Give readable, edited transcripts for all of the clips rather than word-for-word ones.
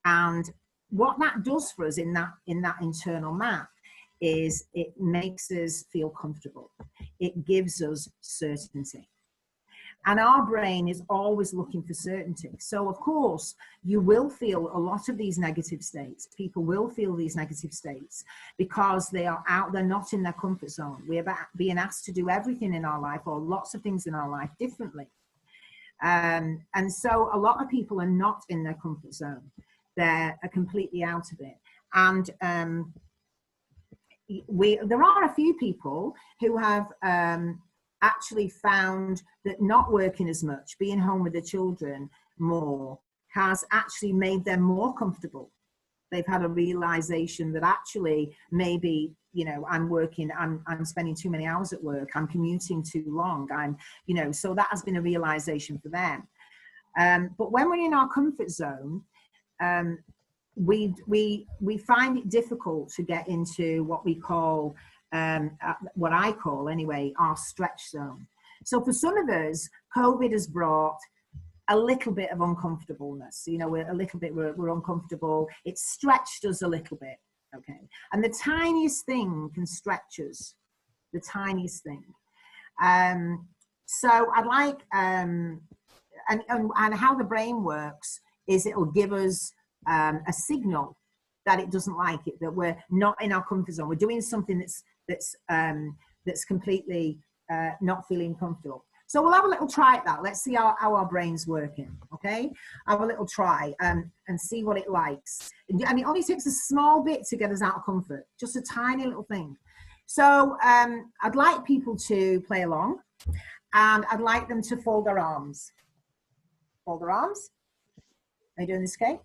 And what that does for us in that internal map is it makes us feel comfortable. It gives us certainty. And our brain is always looking for certainty. So, of course, you will feel a lot of these negative states. People will feel these negative states because they are out, they're not in their comfort zone. We're being asked to do everything in our life, or lots of things in our life, differently. And so a lot of people are not in their comfort zone. They're completely out of it. And there are a few people who have actually found that not working as much, being home with the children more, has actually made them more comfortable. They've had a realization that actually maybe, you know, I'm spending too many hours at work, I'm commuting too long, so that has been a realization for them. But when we're in our comfort zone, we find it difficult to get into what we call, what I call anyway, our stretch zone. So for some of us, COVID has brought a little bit of uncomfortableness. You know, we're uncomfortable. It's stretched us a little bit, okay? And the tiniest thing can stretch us, the tiniest thing. So I'd like, and how the brain works is it'll give us a signal that it doesn't like it, that we're not in our comfort zone. We're doing something that's completely not feeling comfortable. So we'll have a little try at that. Let's see how our brain's working, okay? Have a little try and see what it likes. And it only takes a small bit to get us out of comfort, just a tiny little thing. So I'd like people to play along, and I'd like them to fold their arms. Fold their arms. Are you doing this okay?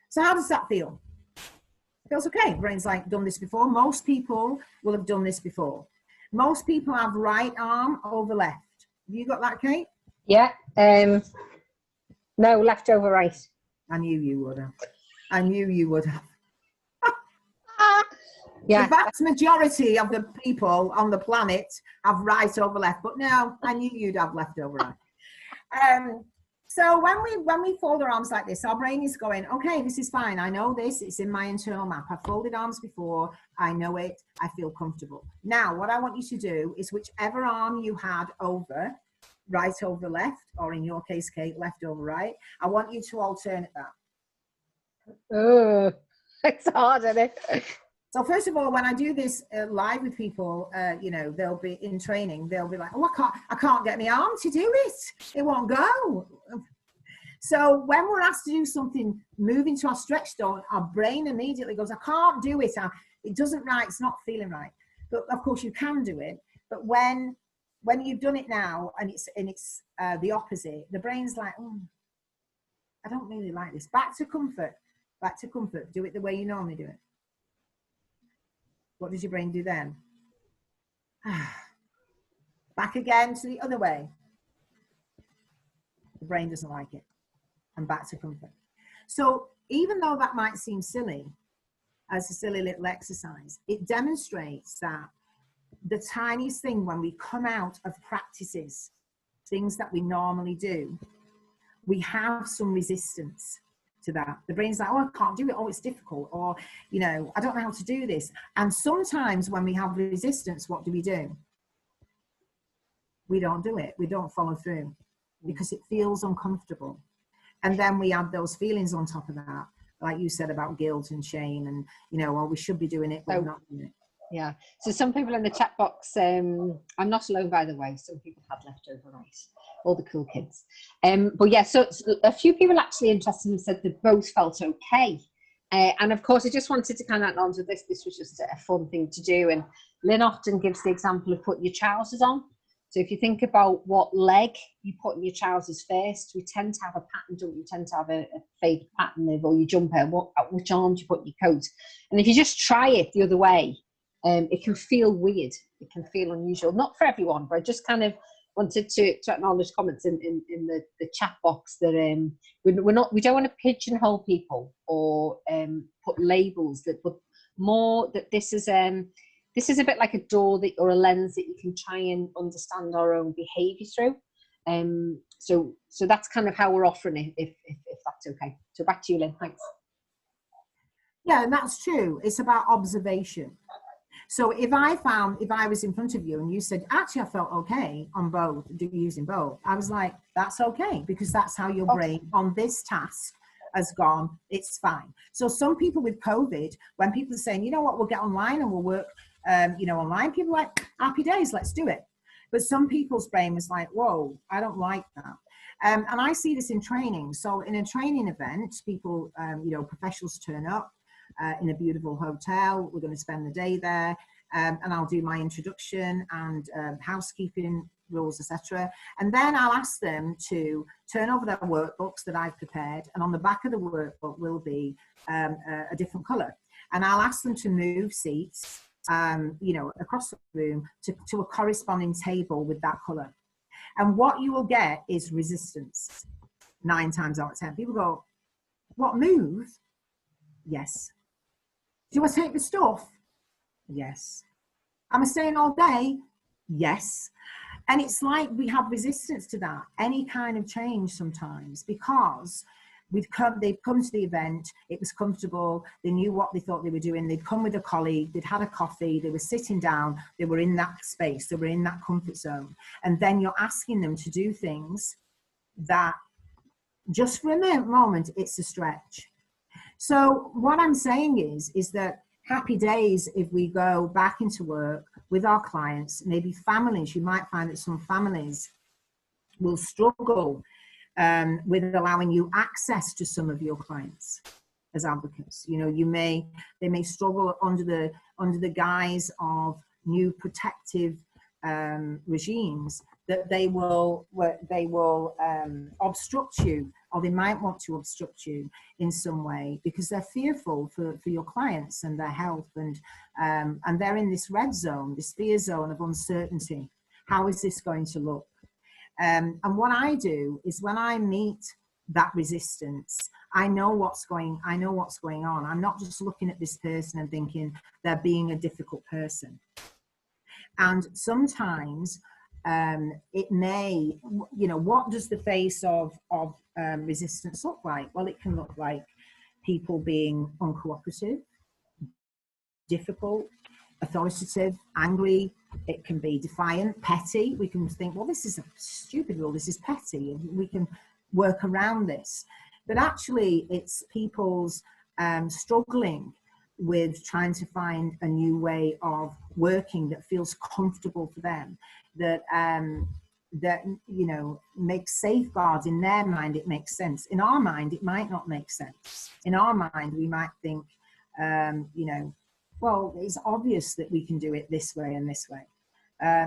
So how does that feel? Feels okay. Brain's like done this before. Most people will have done this before. Most people have right arm over left. Have you got that, Kate? Yeah. No, left over right. I knew you would have. I knew you would have. Yeah. The vast majority of the people on the planet have right over left, but no, I knew you'd have left over right. So when we fold our arms like this, our brain is going, okay, this is fine. I know this. It's in my internal map. I've folded arms before. I know it. I feel comfortable. Now, what I want you to do is whichever arm you had over, right over left, or in your case, Kate, left over right, I want you to alternate that. Oh, it's hard, isn't it? So first of all, when I do this live with people, you know, they'll be in training. They'll be like, "Oh, I can't get my arm to do it. It won't go." So when we're asked to do something, move into our stretch zone, our brain immediately goes, "I can't do it. It doesn't right. It's not feeling right." But of course, you can do it. But when you've done it now and it's the opposite, the brain's like, "Oh, I don't really like this." Back to comfort. Back to comfort. Do it the way you normally do it. What does your brain do then? Back again to the other way. The brain doesn't like it. And back to comfort. So even though that might seem silly, as a silly little exercise, it demonstrates that the tiniest thing when we come out of practices, things that we normally do, we have some resistance to that. The brain's like, "Oh, I can't do it. Oh, it's difficult." Or, you know, "I don't know how to do this." And sometimes when we have resistance, what do? We don't do it. We don't follow through because it feels uncomfortable. And then we add those feelings on top of that, like you said about guilt and shame and, you know, well, we should be doing it, but we're not doing it. Yeah. So some people in the chat box, I'm not alone, by the way. Some people had leftover rice, all the cool kids. But yeah, so a few people actually interested and said that both felt okay. And of course, I just wanted to kind of acknowledge that this was just a fun thing to do. And Lynn often gives the example of putting your trousers on. So if you think about what leg you put in your trousers first, we tend to have a pattern, don't we? You tend to have a favourite pattern of, or your jumper, at which arm do you put your coat? And if you just try it the other way, it can feel weird. It can feel unusual. Not for everyone, but I just kind of wanted to acknowledge comments in the chat box that we don't want to pigeonhole people or put labels, but more that this is a bit like a door or a lens that you can try and understand our own behaviour through. So that's kind of how we're offering it, if that's okay. So back to you, Lynn. Thanks. Yeah, and that's true. It's about observation. So if I was in front of you and you said, actually, I felt okay on both, using both, I was like, that's okay, because that's how your brain on this task has gone. It's fine. So some people with COVID, when people are saying, you know what, we'll get online and we'll work, online, people are like, happy days, let's do it. But some people's brain was like, whoa, I don't like that. And I see this in training. So in a training event, people, professionals turn up in a beautiful hotel. We're going to spend the day there, and I'll do my introduction and housekeeping rules, etc. And then I'll ask them to turn over their workbooks that I've prepared, and on the back of the workbook will be a different color. And I'll ask them to move seats, across the room to a corresponding table with that color. And what you will get is resistance 9 times out of 10. People go, what, move? Yes. Do I take the stuff? Yes. Am I staying all day? Yes. And it's like we have resistance to that, any kind of change sometimes, because they've come to the event, it was comfortable, they knew what they thought they were doing, they'd come with a colleague, they'd had a coffee, they were sitting down, they were in that space, they were in that comfort zone. And then you're asking them to do things that just for a moment, it's a stretch. So what I'm saying is that happy days, if we go back into work with our clients, maybe families, you might find that some families will struggle with allowing you access to some of your clients as advocates. They may struggle under the guise of new protective regimes, that they will obstruct you, or they might want to obstruct you in some way because they're fearful for your clients and their health, and they're in this red zone, this fear zone of uncertainty. How is this going to look? And what I do is, when I meet that resistance, I know what's going on. I'm not just looking at this person and thinking they're being a difficult person. And sometimes it may, what does the face of resistance look like? Well, it can look like people being uncooperative, difficult, authoritative, angry. It can be defiant, petty. We can think, well, this is a stupid rule, this is petty, and we can work around this. But actually, it's people's struggling with trying to find a new way of working that feels comfortable for them, that makes safeguards. In their mind, it makes sense. In our mind, it might not make sense. In our mind, we might think, well, it's obvious that we can do it this way and this way.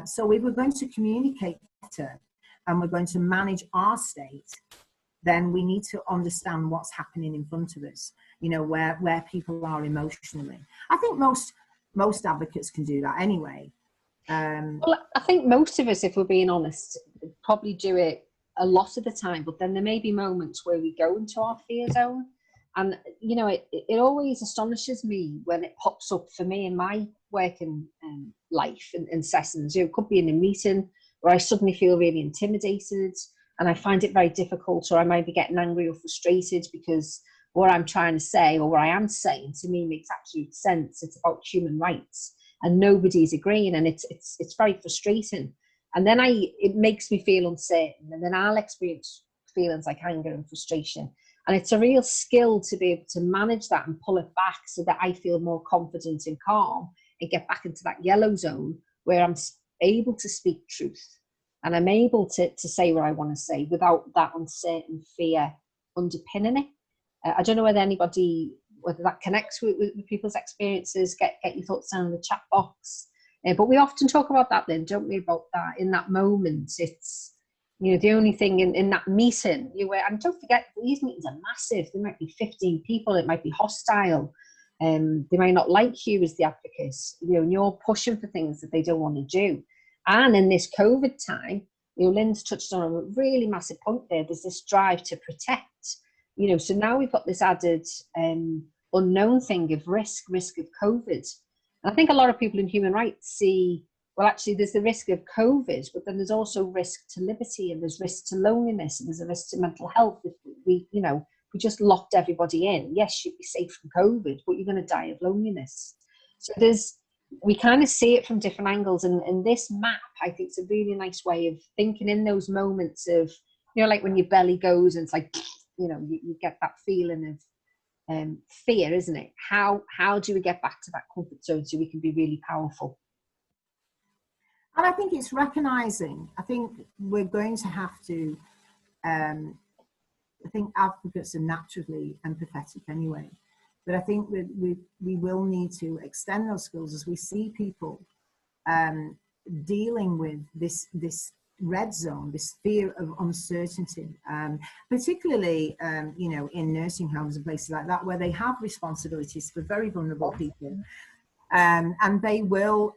So if we're going to communicate better and we're going to manage our state, then we need to understand what's happening in front of us, where people are emotionally. I think most advocates can do that anyway. Well, I think most of us, if we're being honest, probably do it a lot of the time, but then there may be moments where we go into our fear zone. And, it always astonishes me when it pops up for me in my working life and sessions. It could be in a meeting where I suddenly feel really intimidated and I find it very difficult, or I might be getting angry or frustrated because what I'm trying to say, or what I am saying, to me makes absolute sense. It's about human rights and nobody's agreeing, and it's very frustrating. And then it makes me feel uncertain, and then I'll experience feelings like anger and frustration. And it's a real skill to be able to manage that and pull it back so that I feel more confident and calm and get back into that yellow zone where I'm able to speak truth and I'm able to say what I want to say without that uncertain fear underpinning it. I don't know whether that connects with people's experiences. Get your thoughts down in the chat box. But we often talk about that then, don't we, about that in that moment. It's, the only thing in that meeting, and don't forget, these meetings are massive. There might be 15 people. It might be hostile. They might not like you as the advocate, and you're pushing for things that they don't want to do. And in this COVID time, Lynn's touched on a really massive point there. There's this drive to protect, so now we've got this added unknown thing of risk of COVID. And I think a lot of people in human rights see, well, actually, there's the risk of COVID, but then there's also risk to liberty, and there's risk to loneliness, and there's a risk to mental health if we, we just locked everybody in. Yes, you'd be safe from COVID, but you're going to die of loneliness. So we kind of see it from different angles. And this map, I think, is a really nice way of thinking in those moments of, you know, like when your belly goes and it's like, you know, you get that feeling of fear, isn't it? How do we get back to that comfort zone so we can be really powerful? And I think it's recognizing, I think we're going to have to, I think advocates are naturally empathetic anyway, but I think we will need to extend those skills as we see people dealing with this red zone, this fear of uncertainty, particularly, you know, in nursing homes and places like that, where they have responsibilities for very vulnerable people. And they will,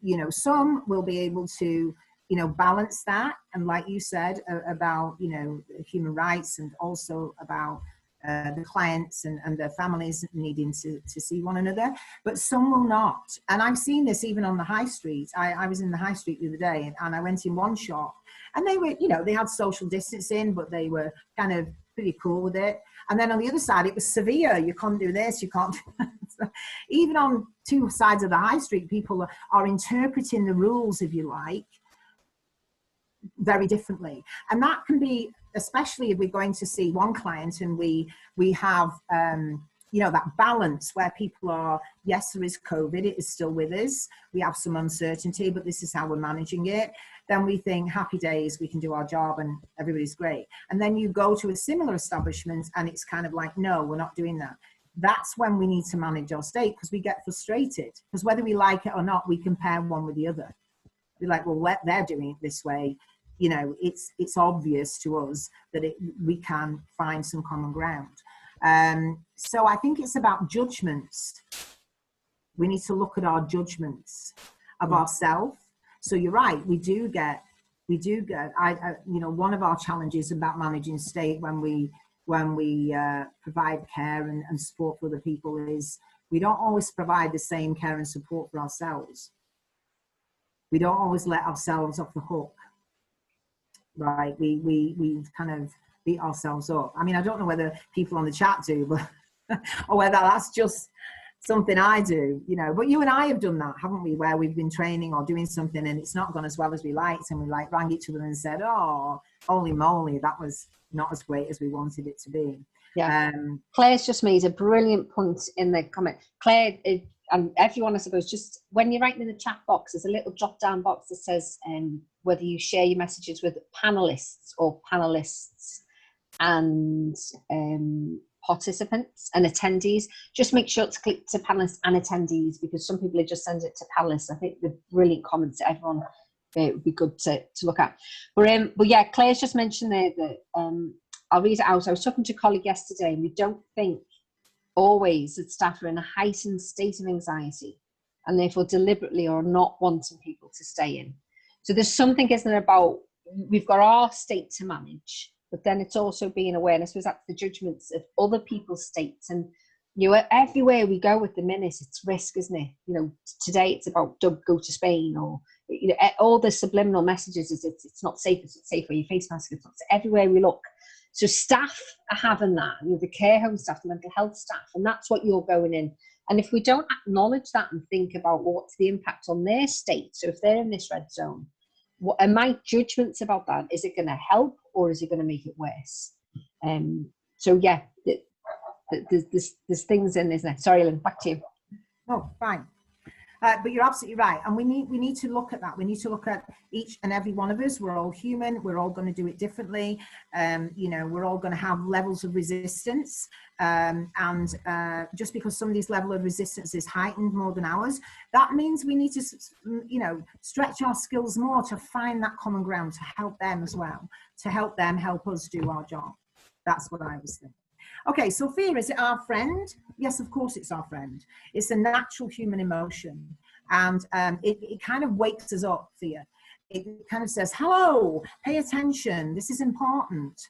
you know, some will be able to, you know, balance that. And like you said about, you know, human rights, and also about the clients and their families needing to see one another, but some will not. And I've seen this even on the high street. I was in the high street the other day, and I went in one shop, and they were, you know, they had social distancing, but they were kind of pretty cool with it. And then on the other side, it was severe. You can't do this, you can't do that. So even on two sides of the high street, people are interpreting the rules, if you like, very differently. And that can be, especially if we're going to see one client and we have, you know, that balance where people are, yes, there is COVID, it is still with us. We have some uncertainty, but this is how we're managing it. Then we think, happy days, we can do our job and everybody's great. And then you go to a similar establishment and it's kind of like, no, we're not doing that. That's when we need to manage our state, because we get frustrated, because whether we like it or not, we compare one with the other. We're like, well, they're doing it this way. You know, it's obvious to us that we can find some common ground. So I think it's about judgments. We need to look at our judgments of ourselves. So you're right, we do get, you know, one of our challenges about managing state when we provide care and support for other people is we don't always provide the same care and support for ourselves. We don't always let ourselves off the hook. Right, we kind of beat ourselves up. I mean, I don't know whether people on the chat do, but or whether that's just something I do, you know. But you and I have done that, haven't we? Where we've been training or doing something and it's not gone as well as we liked, and we like rang each other and said, "Oh, holy moly, that was not as great as we wanted it to be." Yeah. Claire's just made a brilliant point in the comment. Claire, and everyone, I suppose, just when you're writing in the chat box, there's a little drop down box that says whether you share your messages with panelists or panelists and participants and attendees. Just make sure to click to panelists and attendees, because some people just send it to panelists. I think the brilliant comments that everyone, it would be good to look at. But yeah, Claire's just mentioned there that I'll read it out. I was talking to a colleague yesterday, and we don't think always that staff are in a heightened state of anxiety and therefore deliberately are not wanting people to stay in. So there's something, isn't there, about we've got our state to manage, but then it's also being aware, and I suppose that's the judgments of other people's states. And you know, everywhere we go at the minute, it's risk, isn't it? You know, today it's about don't go to Spain, or you know, all the subliminal messages is it's not safe, it's not safe, or your face mask, it's not safe. Everywhere we look. So staff are having that, you know, the care home staff, the mental health staff, and that's what you're going in. And if we don't acknowledge that and think about what's the impact on their state, so if they're in this red zone, what are my judgments about that? Is it going to help or is it going to make it worse? So yeah, there's things in, isn't it? Sorry, Lynn, back to you. Oh, fine. But you're absolutely right, and we need to look at that. We need to look at each and every one of us. We're all human. We're all going to do it differently. You know, we're all going to have levels of resistance, and just because somebody's level of resistance is heightened more than ours, that means we need to, you know, stretch our skills more to find that common ground to help them as well, to help them help us do our job. That's what I was thinking. Okay, so fear, is it our friend? Yes, of course it's our friend. It's a natural human emotion, and it kind of wakes us up, fear. It kind of says, hello, pay attention, this is important,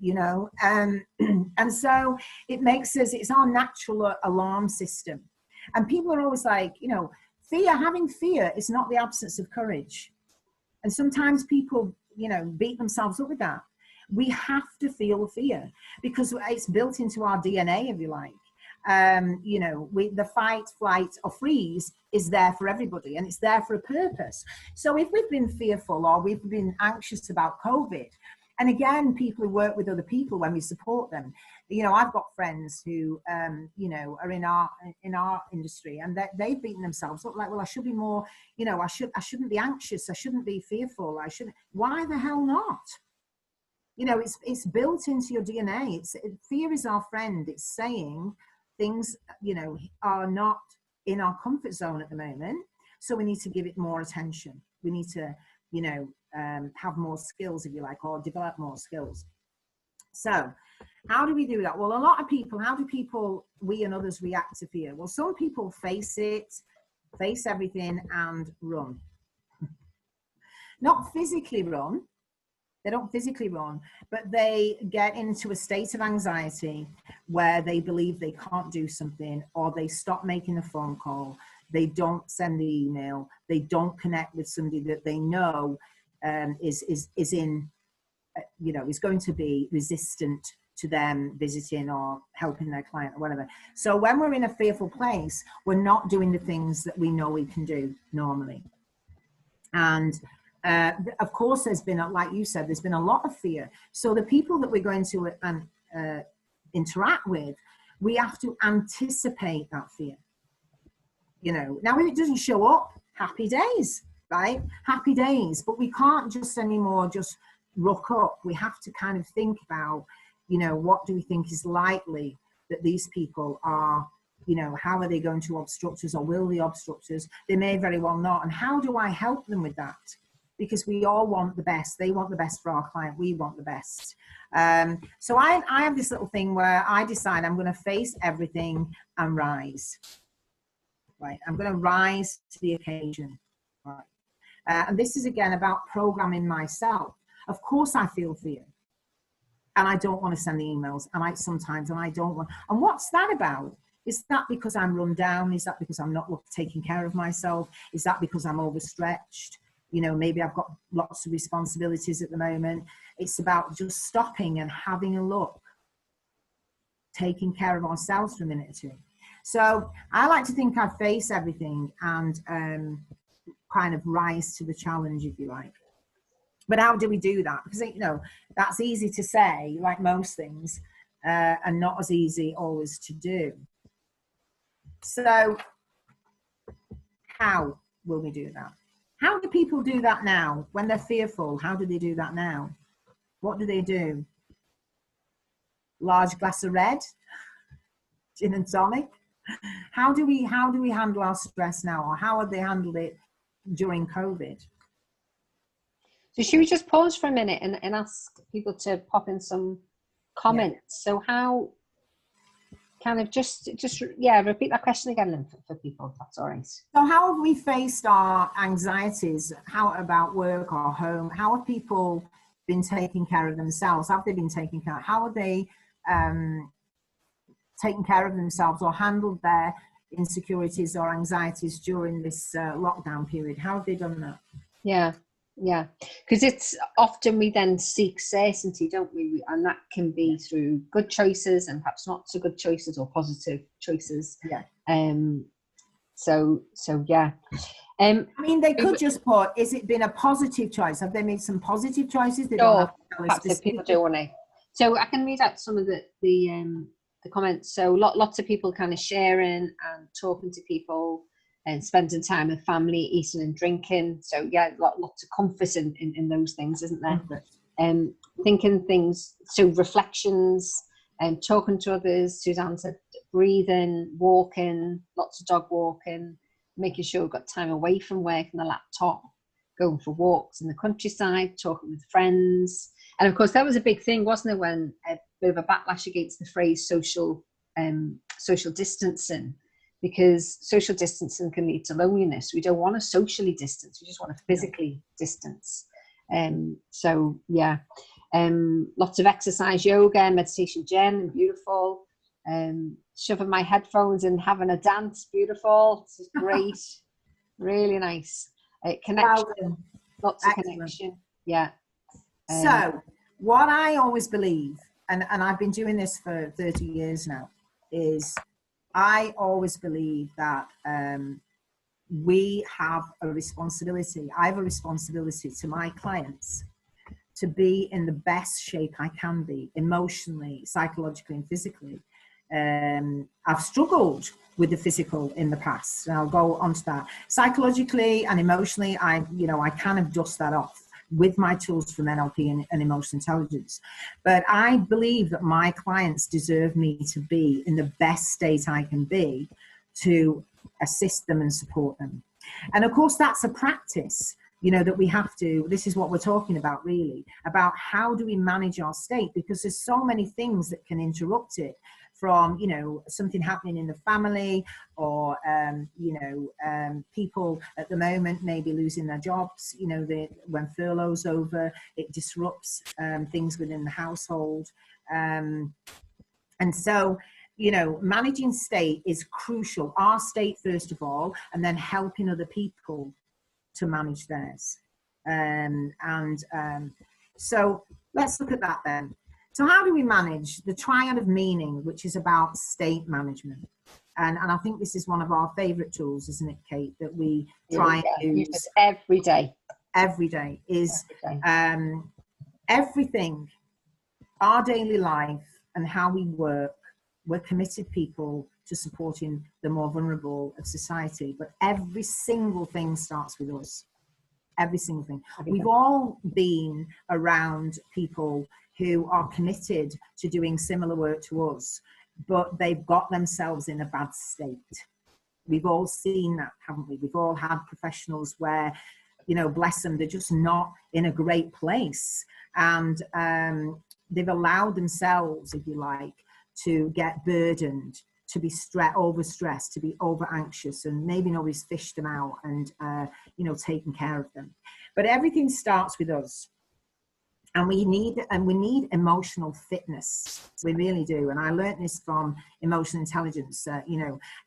you know, and so it makes us, it's our natural alarm system. And people are always like, you know, having fear is not the absence of courage. And sometimes people, you know, beat themselves up with that. We have to feel fear because it's built into our DNA, if you like. You know, the fight, flight, or freeze is there for everybody, and it's there for a purpose. So if we've been fearful or we've been anxious about COVID, and again, people who work with other people, when we support them, you know, I've got friends who, you know, are in our industry, and they've beaten themselves up like, well, I should be more, you know, I shouldn't be anxious, I shouldn't be fearful, I shouldn't. Why the hell not? You know, it's built into your DNA. Fear is our friend. It's saying things, you know, are not in our comfort zone at the moment, so we need to give it more attention. We need to, you know, have more skills, if you like, or develop more skills. So how do we do that? Well, a lot of people, how do people, we and others, react to fear? Well, some people face it, face everything, and run. Not physically run. They don't physically run, but they get into a state of anxiety where they believe they can't do something, or they stop making a phone call, they don't send the email, they don't connect with somebody that they know is in, you know, is going to be resistant to them visiting or helping their client or whatever. So when we're in a fearful place, we're not doing the things that we know we can do normally. And of course, there's been, like you said, there's been a lot of fear. So the people that we're going to interact with, we have to anticipate that fear. You know, now if it doesn't show up, happy days, right? Happy days. But we can't just anymore just rock up. We have to kind of think about, you know, what do we think is likely that these people are, you know, how are they going to obstruct us, or will they obstruct us? They may very well not. And how do I help them with that? Because we all want the best. They want the best for our client. We want the best. So I have this little thing where I decide I'm going to face everything and rise. Right? I'm going to rise to the occasion. Right? And this is again about programming myself. Of course I feel fear. And I don't want to send the emails. And I sometimes, and I don't want. And what's that about? Is that because I'm run down? Is that because I'm not taking care of myself? Is that because I'm overstretched? You know, maybe I've got lots of responsibilities at the moment. It's about just stopping and having a look, taking care of ourselves for a minute or two. So I like to think I face everything and kind of rise to the challenge, if you like. But how do we do that? Because, you know, that's easy to say, like most things, and not as easy always to do. So how will we do that? How do people do that now when they're fearful? How do they do that now? What do they do? Large glass of red, gin and tonic. How do we handle our stress now, or how have they handled it during COVID? So should we just pause for a minute and ask people to pop in some comments? Yeah. So how, kind of just repeat that question again then for people, if that's all right. So how have we faced our anxieties? How about work or home? How have people been taking care of themselves? Have they been taking care? How have they taken care of themselves or handled their insecurities or anxieties during this lockdown period? How have they done that? Yeah, because it's often we then seek certainty, don't we? And that can be through good choices and perhaps not so good choices, or positive choices. Yeah. So yeah. I mean, they could just put, is it been a positive choice? Have they made some positive choices? They don't have to tell us perhaps if people do want to. So I can read out some of the comments. So lots of people kind of sharing and talking to people and spending time with family, eating and drinking. So yeah, lots of comfort in those things, isn't there? Thinking things, so reflections and talking to others. Suzanne said breathing, walking, lots of dog walking, making sure we've got time away from work and the laptop, going for walks in the countryside, talking with friends. And of course, that was a big thing, wasn't it, when a bit of a backlash against the phrase social distancing, because social distancing can lead to loneliness. We don't want to socially distance, we just want to physically distance. So yeah, lots of exercise, yoga, meditation, Jen, beautiful. Shoving my headphones and having a dance, beautiful. This is great. Really nice. Connection, lots of connection. Yeah. So What I always believe, and I've been doing this for 30 years now, is I always believe that we have a responsibility. I have a responsibility to my clients to be in the best shape I can be, emotionally, psychologically, and physically. I've struggled with the physical in the past, and I'll go on to that. Psychologically and emotionally, I kind of dust that off with my tools from NLP and emotional intelligence. But I believe that my clients deserve me to be in the best state I can be to assist them and support them. And of course, that's a practice, that we have to, this is what we're talking about really, about how do we manage our state, because there's so many things that can interrupt it, from, something happening in the family, or, people at the moment maybe losing their jobs, when furlough's over, it disrupts things within the household. And so, managing state is crucial. Our state, first of all, and then helping other people to manage theirs. So let's look at that then. So how do we manage the triad of meaning, which is about state management? And I think this is one of our favorite tools, isn't it, Kate, that we try and use every day. Every day is everything, our daily life and how we work. We're committed people to supporting the more vulnerable of society, but every single thing starts with us. Every single thing. We've all been around people who are committed to doing similar work to us, but they've got themselves in a bad state. We've all seen that, haven't we? We've all had professionals where, bless them, they're just not in a great place. And they've allowed themselves, if you like, to get burdened, to be overstressed, to be over anxious, and maybe nobody's fished them out and taken care of them. But everything starts with us, and we need emotional fitness. We really do. And I learned this from emotional intelligence.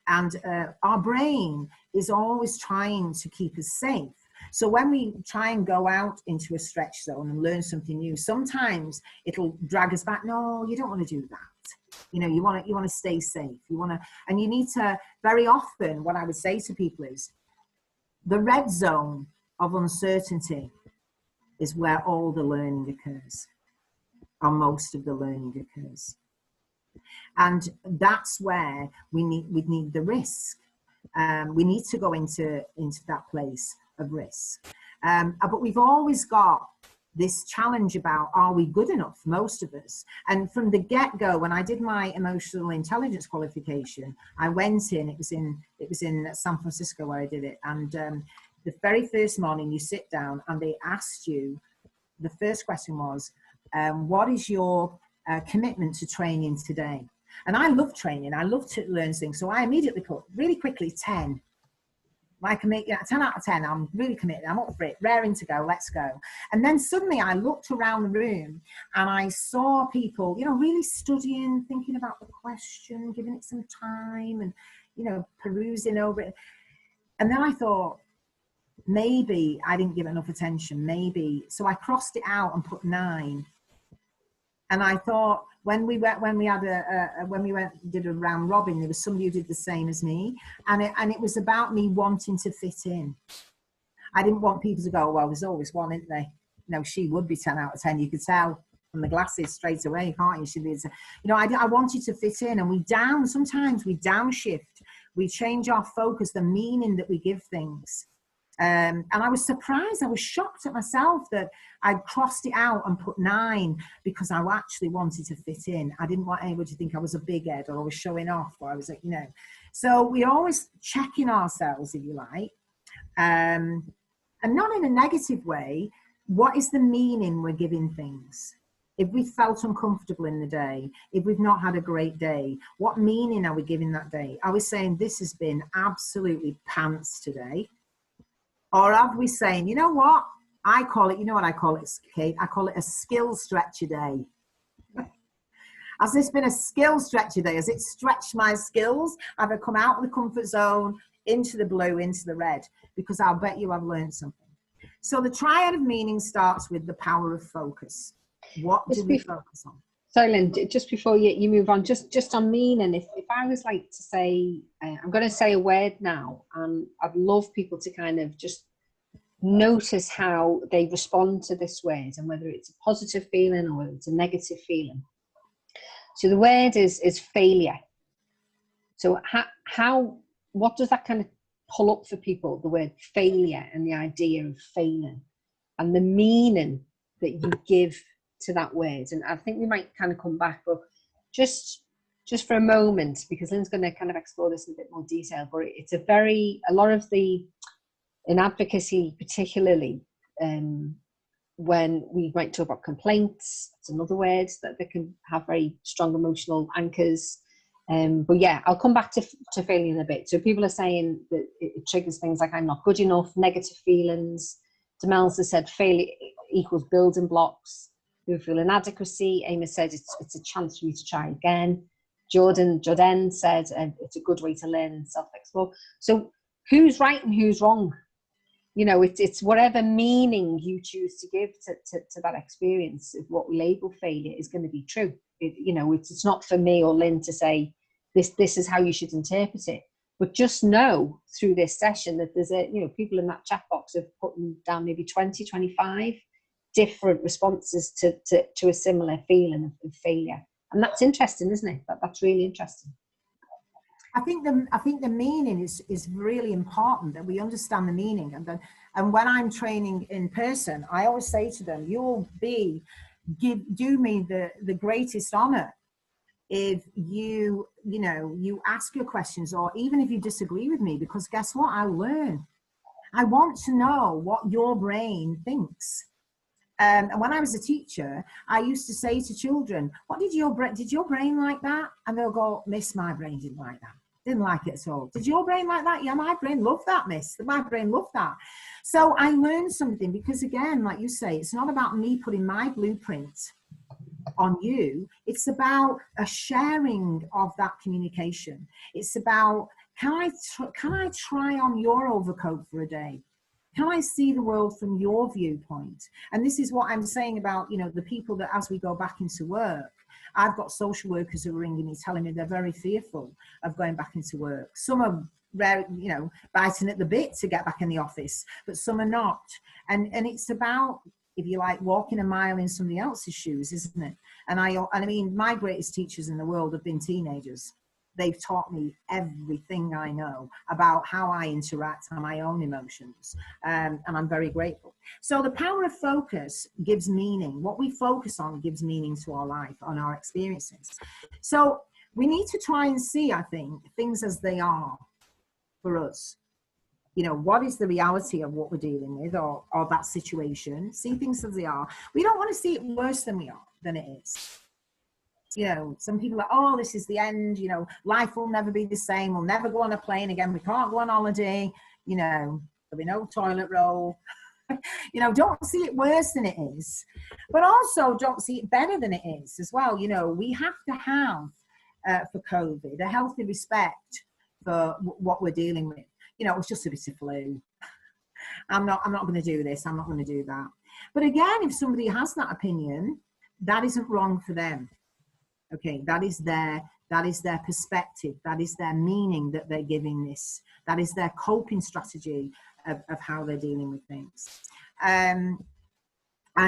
And our brain is always trying to keep us safe. So when we try and go out into a stretch zone and learn something new, sometimes it'll drag us back. No, you don't want to do that. You want to stay safe. And you need to, very often, what I would say to people is, the red zone of uncertainty is where all the learning occurs, or most of the learning occurs. And that's where we need the risk. We need to go into that place of risk. But we've always got this challenge about, are we good enough, most of us? And from the get-go, when I did my emotional intelligence qualification, I went in, it was in San Francisco where I did it, and the very first morning you sit down and they asked you, the first question was, what is your commitment to training today? And I love training, I love to learn things, so I immediately put, really quickly, 10. I can make 10 out of 10. I'm really committed. I'm up for it. Raring to go. Let's go. And then suddenly I looked around the room and I saw people, really studying, thinking about the question, giving it some time and, perusing over it. And then I thought, maybe I didn't give it enough attention. Maybe. So I crossed it out and put 9. And I thought, when we did a round robin, there was somebody who did the same as me, and it was about me wanting to fit in. I didn't want people to go, well, there's always one, isn't there? No, she would be 10 out of 10. You could tell from the glasses straight away, can't you? She'd be, I wanted to fit in, and sometimes we downshift, we change our focus, the meaning that we give things. And I was surprised, I was shocked at myself that I'd crossed it out and put 9 because I actually wanted to fit in. I didn't want anybody to think I was a big head or I was showing off, or I was like, So we're always checking ourselves, if you like, and not in a negative way. What is the meaning we're giving things? If we felt uncomfortable in the day, if we've not had a great day, what meaning are we giving that day? Are we saying this has been absolutely pants today? Or are we saying, you know what? I call it, what I call it, Kate? I call it a skill stretcher day. Has this been a skill stretcher day? Has it stretched my skills? Have I come out of the comfort zone, into the blue, into the red? Because I'll bet you I've learned something. So the triad of meaning starts with the power of focus. What do we focus on? So Lynn, just before you move on, just on meaning, if I was like to say, I'm going to say a word now, and I'd love people to kind of just notice how they respond to this word, and whether it's a positive feeling or whether it's a negative feeling. So the word is failure. So what does that kind of pull up for people, the word failure and the idea of failing and the meaning that you give to that word? And I think we might kind of come back, but just for a moment, because Lynn's going to kind of explore this in a bit more detail, but it's a lot of the, in advocacy particularly, when we might talk about complaints, it's another word that they can have very strong emotional anchors. But yeah, I'll come back to failing in a bit. So people are saying that it triggers things like I'm not good enough, negative feelings. Demelza said failure equals building blocks. People feel inadequacy. Amos said it's a chance for you to try again. Jordan said it's a good way to learn and self-explore. So who's right and who's wrong? You know, it's whatever meaning you choose to give to that experience of what we label failure is going to be true. It's not for me or Lynn to say this is how you should interpret it, but just know through this session that there's people in that chat box have put down maybe 20, 25 different responses to a similar feeling of failure, and that's interesting, isn't it? That's really interesting. I think the meaning is really important, that we understand the meaning. And when I'm training in person, I always say to them, you'll do me the greatest honor if you ask your questions, or even if you disagree with me, because guess what? I learn. I want to know what your brain thinks. And when I was a teacher, I used to say to children, did your brain like that? And they'll go, Miss, my brain didn't like that. Didn't like it at all. Did your brain like that? Yeah, my brain loved that, Miss. My brain loved that. So I learned something, because again, like you say, it's not about me putting my blueprint on you. It's about a sharing of that communication. It's about, can I try on your overcoat for a day? Can I see the world from your viewpoint? And this is what I'm saying about, the people that as we go back into work, I've got social workers who are ringing me telling me they're very fearful of going back into work. Some are very, biting at the bit to get back in the office, but some are not. And it's about, if you like, walking a mile in somebody else's shoes, isn't it? And I mean, my greatest teachers in the world have been teenagers. They've taught me everything I know about how I interact on my own emotions. And I'm very grateful. So the power of focus gives meaning. What we focus on gives meaning to our life, on our experiences. So we need to try and see, I think, things as they are for us. What is the reality of what we're dealing with, or that situation? See things as they are. We don't want to see it worse than it is. Some people are, oh, this is the end, life will never be the same. We'll never go on a plane again. We can't go on holiday. There'll be no toilet roll. Don't see it worse than it is, but also don't see it better than it is as well. We have to have, for COVID, a healthy respect for what we're dealing with. It's just a bit of flu. I'm not going to do this. I'm not going to do that. But again, if somebody has that opinion, that isn't wrong for them. Okay, that is their perspective. That is their meaning that they're giving this. That is their coping strategy of how they're dealing with things. And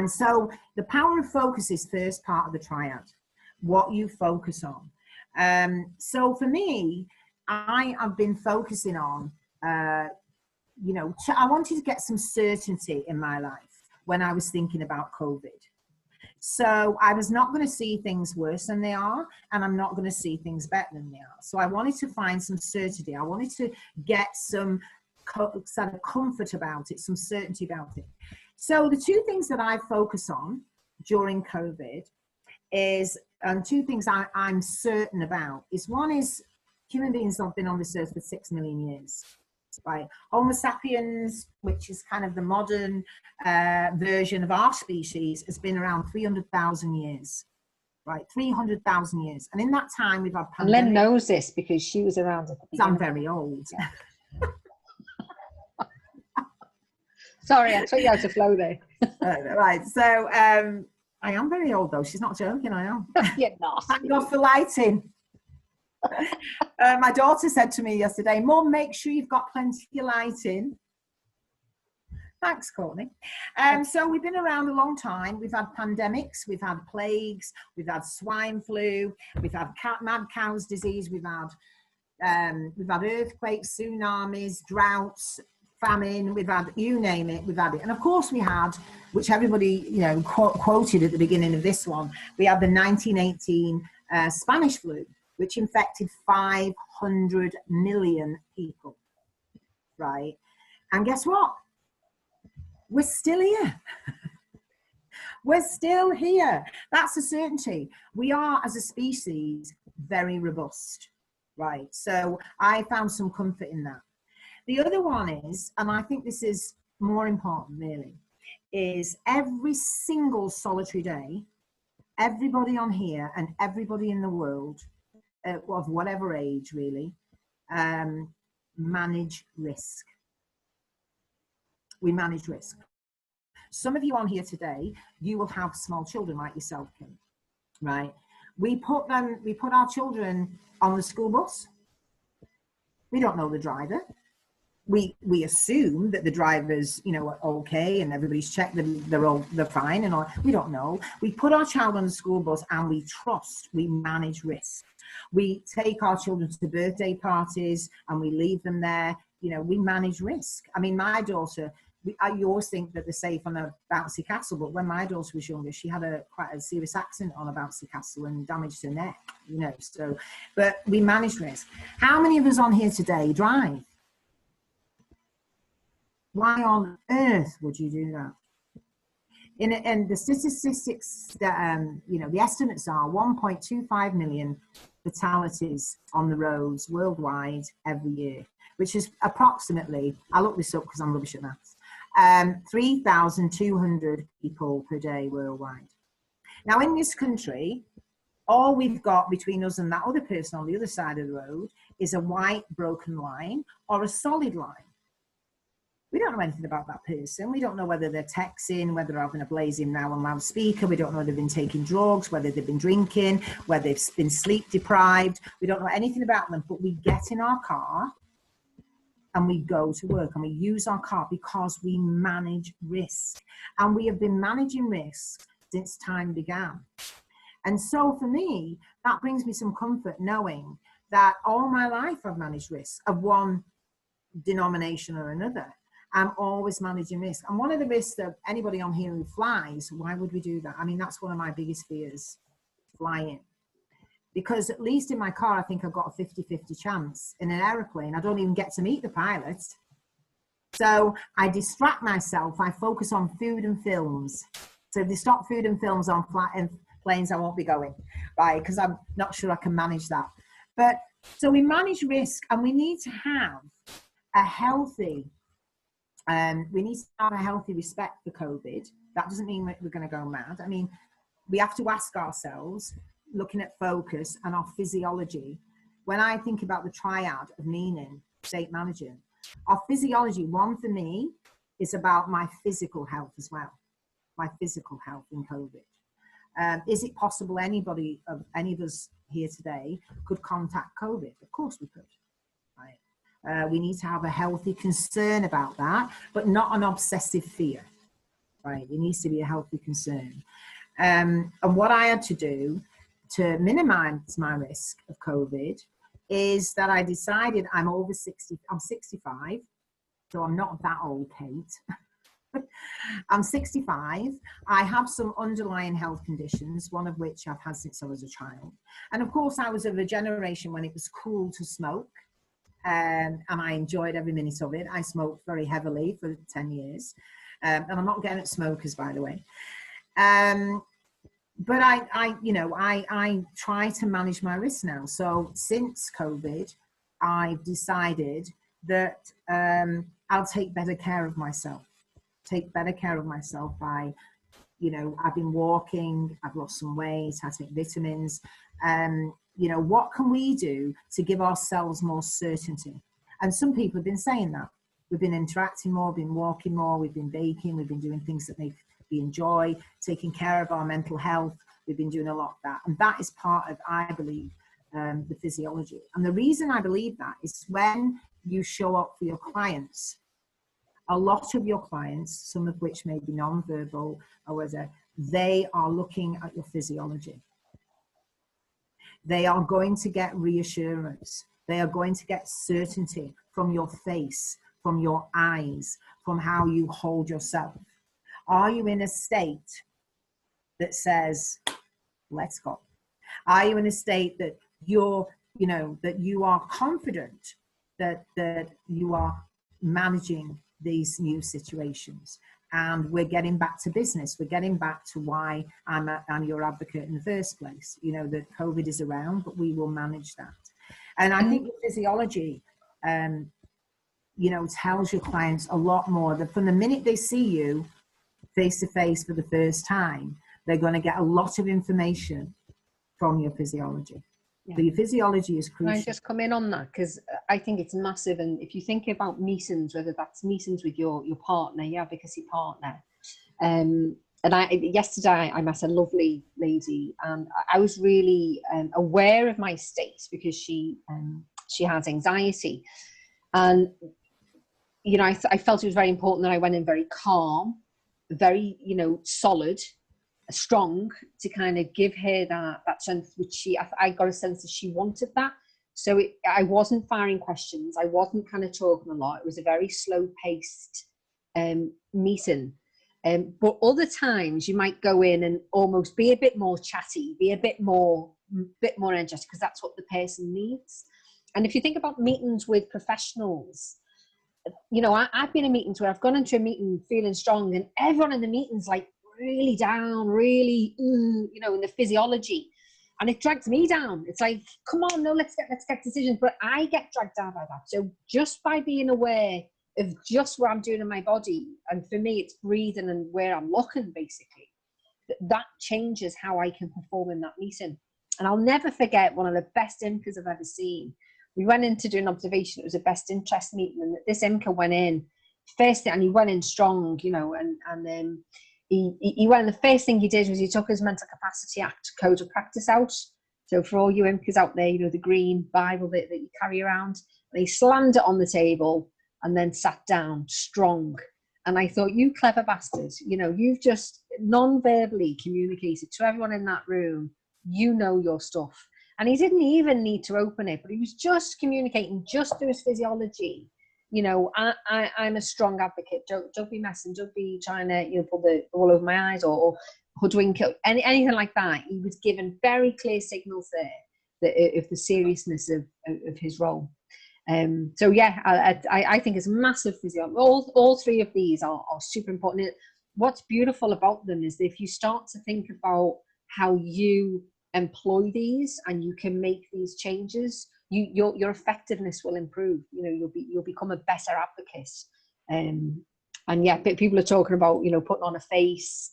so the power of focus is first part of the triad, what you focus on. So for me, I have been focusing on, I wanted to get some certainty in my life when I was thinking about COVID. So I was not going to see things worse than they are, and I'm not going to see things better than they are. So I wanted to find some certainty. I wanted to get some sort of comfort about it, some certainty about it. So the two things that I focus on during COVID is, and two things I'm certain about, is one is human beings have been on this earth for 6 million years. Right. Homo sapiens, which is kind of the modern version of our species, has been around 300,000 years. Right, 300,000 years. And in that time, we've had pandemic. And Lynn knows this because she was around at the beginning. I'm very old. Yeah. Sorry, I took you out of flow there. Right. So I am very old though. She's not joking, I am. You're not. Thank God for lighting. My daughter said to me yesterday, Mum, make sure you've got plenty of lighting. Thanks, Courtney. So we've been around a long time. We've had pandemics, we've had plagues, we've had swine flu, we've had mad cow's disease, we've had earthquakes, tsunamis, droughts, famine, we've had, you name it, we've had it. And of course we had, which everybody, you know, quoted at the beginning of this one, we had the 1918 Spanish flu, which infected 500 million people, right? And guess what? We're still here. We're still here. That's a certainty. We are, as a species, very robust, right? So I found some comfort in that. The other one is, and I think this is more important really, is every single solitary day, everybody on here and everybody in the world, of whatever age really, manage risk. We manage risk. Some of you on here today, you will have small children like yourself, Kim, right? We put our children on the school bus. We don't know the driver. We assume that the driver's, you know, are okay and everybody's checked that they're fine and all. We don't know. We put our child on the school bus and we trust, we manage risk. We take our children to birthday parties and we leave them there. You know, we manage risk. I mean, my daughter, you always think that they're safe on a bouncy castle, but when my daughter was younger, she had quite a serious accident on a bouncy castle and damaged her neck, you know, so, but we manage risk. How many of us on here today drive? Why on earth would you do that? And the statistics that, you know, the estimates are 1.25 million fatalities on the roads worldwide every year, which is approximately, I looked this up because I'm rubbish at maths, 3,200 people per day worldwide. Now in this country, all we've got between us and that other person on the other side of the road is a white broken line or a solid line. We don't know anything about that person. We don't know whether they're texting, whether they're having a blazing now on loudspeaker. We don't know whether they've been taking drugs, whether they've been drinking, whether they've been sleep deprived. We don't know anything about them, but we get in our car and we go to work and we use our car because we manage risk. And we have been managing risk since time began. And so for me, that brings me some comfort knowing that all my life I've managed risk of one denomination or another. I'm always managing risk. And one of the risks that anybody on here who flies, why would we do that? I mean, that's one of my biggest fears, flying. Because at least in my car, I think I've got a 50-50 chance. In an airplane, I don't even get to meet the pilot. So I distract myself. I focus on food and films. So if they stop food and films on planes, I won't be going, right? Because I'm not sure I can manage that. But so we manage risk and we need to have a healthy respect for COVID. That doesn't mean we're going to go mad. I mean, we have to ask ourselves, looking at focus and our physiology. When I think about the triad of meaning, state managing, our physiology, one for me, is about my physical health as well. My physical health in COVID. Is it possible any of us here today could contact COVID? Of course we could, right? We need to have a healthy concern about that, but not an obsessive fear, right? There needs to be a healthy concern. And what I had to do to minimize my risk of COVID is that I decided I'm 65, so I'm not that old, Kate. I'm 65. I have some underlying health conditions, one of which I've had since I was a child. And of course, I was of a generation when it was cool to smoke. And I enjoyed every minute of it. I smoked very heavily for 10 years. And I'm not getting at smokers, by the way. But I try to manage my risk now. So since COVID, I've decided that I'll take better care of myself. Take better care of myself by, you know, I've been walking, I've lost some weight, I take vitamins. You know, what can we do to give ourselves more certainty? And some people have been saying that. We've been interacting more, been walking more, we've been baking, we've been doing things that make be in joy, taking care of our mental health. We've been doing a lot of that. And that is part of, I believe, the physiology. And the reason I believe that is when you show up for your clients, a lot of your clients, some of which may be non-verbal or whether, they are looking at your physiology. They are going to get reassurance. They are going to get certainty from your face, from your eyes, from how you hold yourself. Are you in a state that says, let's go? Are you in a state that you're, you know, that you are confident that you are managing these new situations? And we're getting back to business. We're getting back to why I'm your advocate in the first place. You know, that COVID is around, but we will manage that. And I think physiology, you know, tells your clients a lot more. That from the minute they see you face to face for the first time, they're going to get a lot of information from your physiology. Yeah. So your physiology is crucial. Can I just come in on that? Because I think it's massive. And if you think about meetings, whether that's meetings with your partner, your advocacy partner, and yesterday I met a lovely lady, and I was really aware of my state because she has anxiety, and you know, I felt it was very important that I went in very calm, very, you know, solid, strong, to kind of give her that sense, which I got a sense that she wanted that. So I wasn't firing questions. I wasn't kind of talking a lot. It was a very slow paced meeting. But other times you might go in and almost be a bit more chatty, be a bit more energetic, because that's what the person needs. And if you think about meetings with professionals, you know, I've been in meetings where I've gone into a meeting feeling strong, and everyone in the meeting's like really down, really, you know, in the physiology, and it drags me down. It's like, come on, no, let's get decisions. But I get dragged down by that. So just by being aware of just what I'm doing in my body, and for me, it's breathing and where I'm looking, basically, that changes how I can perform in that meeting. And I'll never forget one of the best IMCAs I've ever seen. We went in to do an observation. It was a best interest meeting, and this IMCA went in first thing, and he went in strong, you know, and then he went, and the first thing he did was he took his Mental Capacity Act Code of Practice out. So for all you IMCAs out there, you know, the green Bible that you carry around, and he slammed it on the table and then sat down strong. And I thought, you clever bastard, you know, you've just non-verbally communicated to everyone in that room, you know your stuff. And he didn't even need to open it, but he was just communicating just through his physiology. You know, I'm a strong advocate. Don't be messing. Don't be trying to, you know, pull the wool over my eyes or hoodwink, anything like that. He was given very clear signals there of the seriousness of his role. So yeah, I think it's massive physiology. All three of these are super important. What's beautiful about them is that if you start to think about how you employ these and you can make these changes, your effectiveness will improve. You know, you'll become a better advocate. And yeah, people are talking about, you know, putting on a face,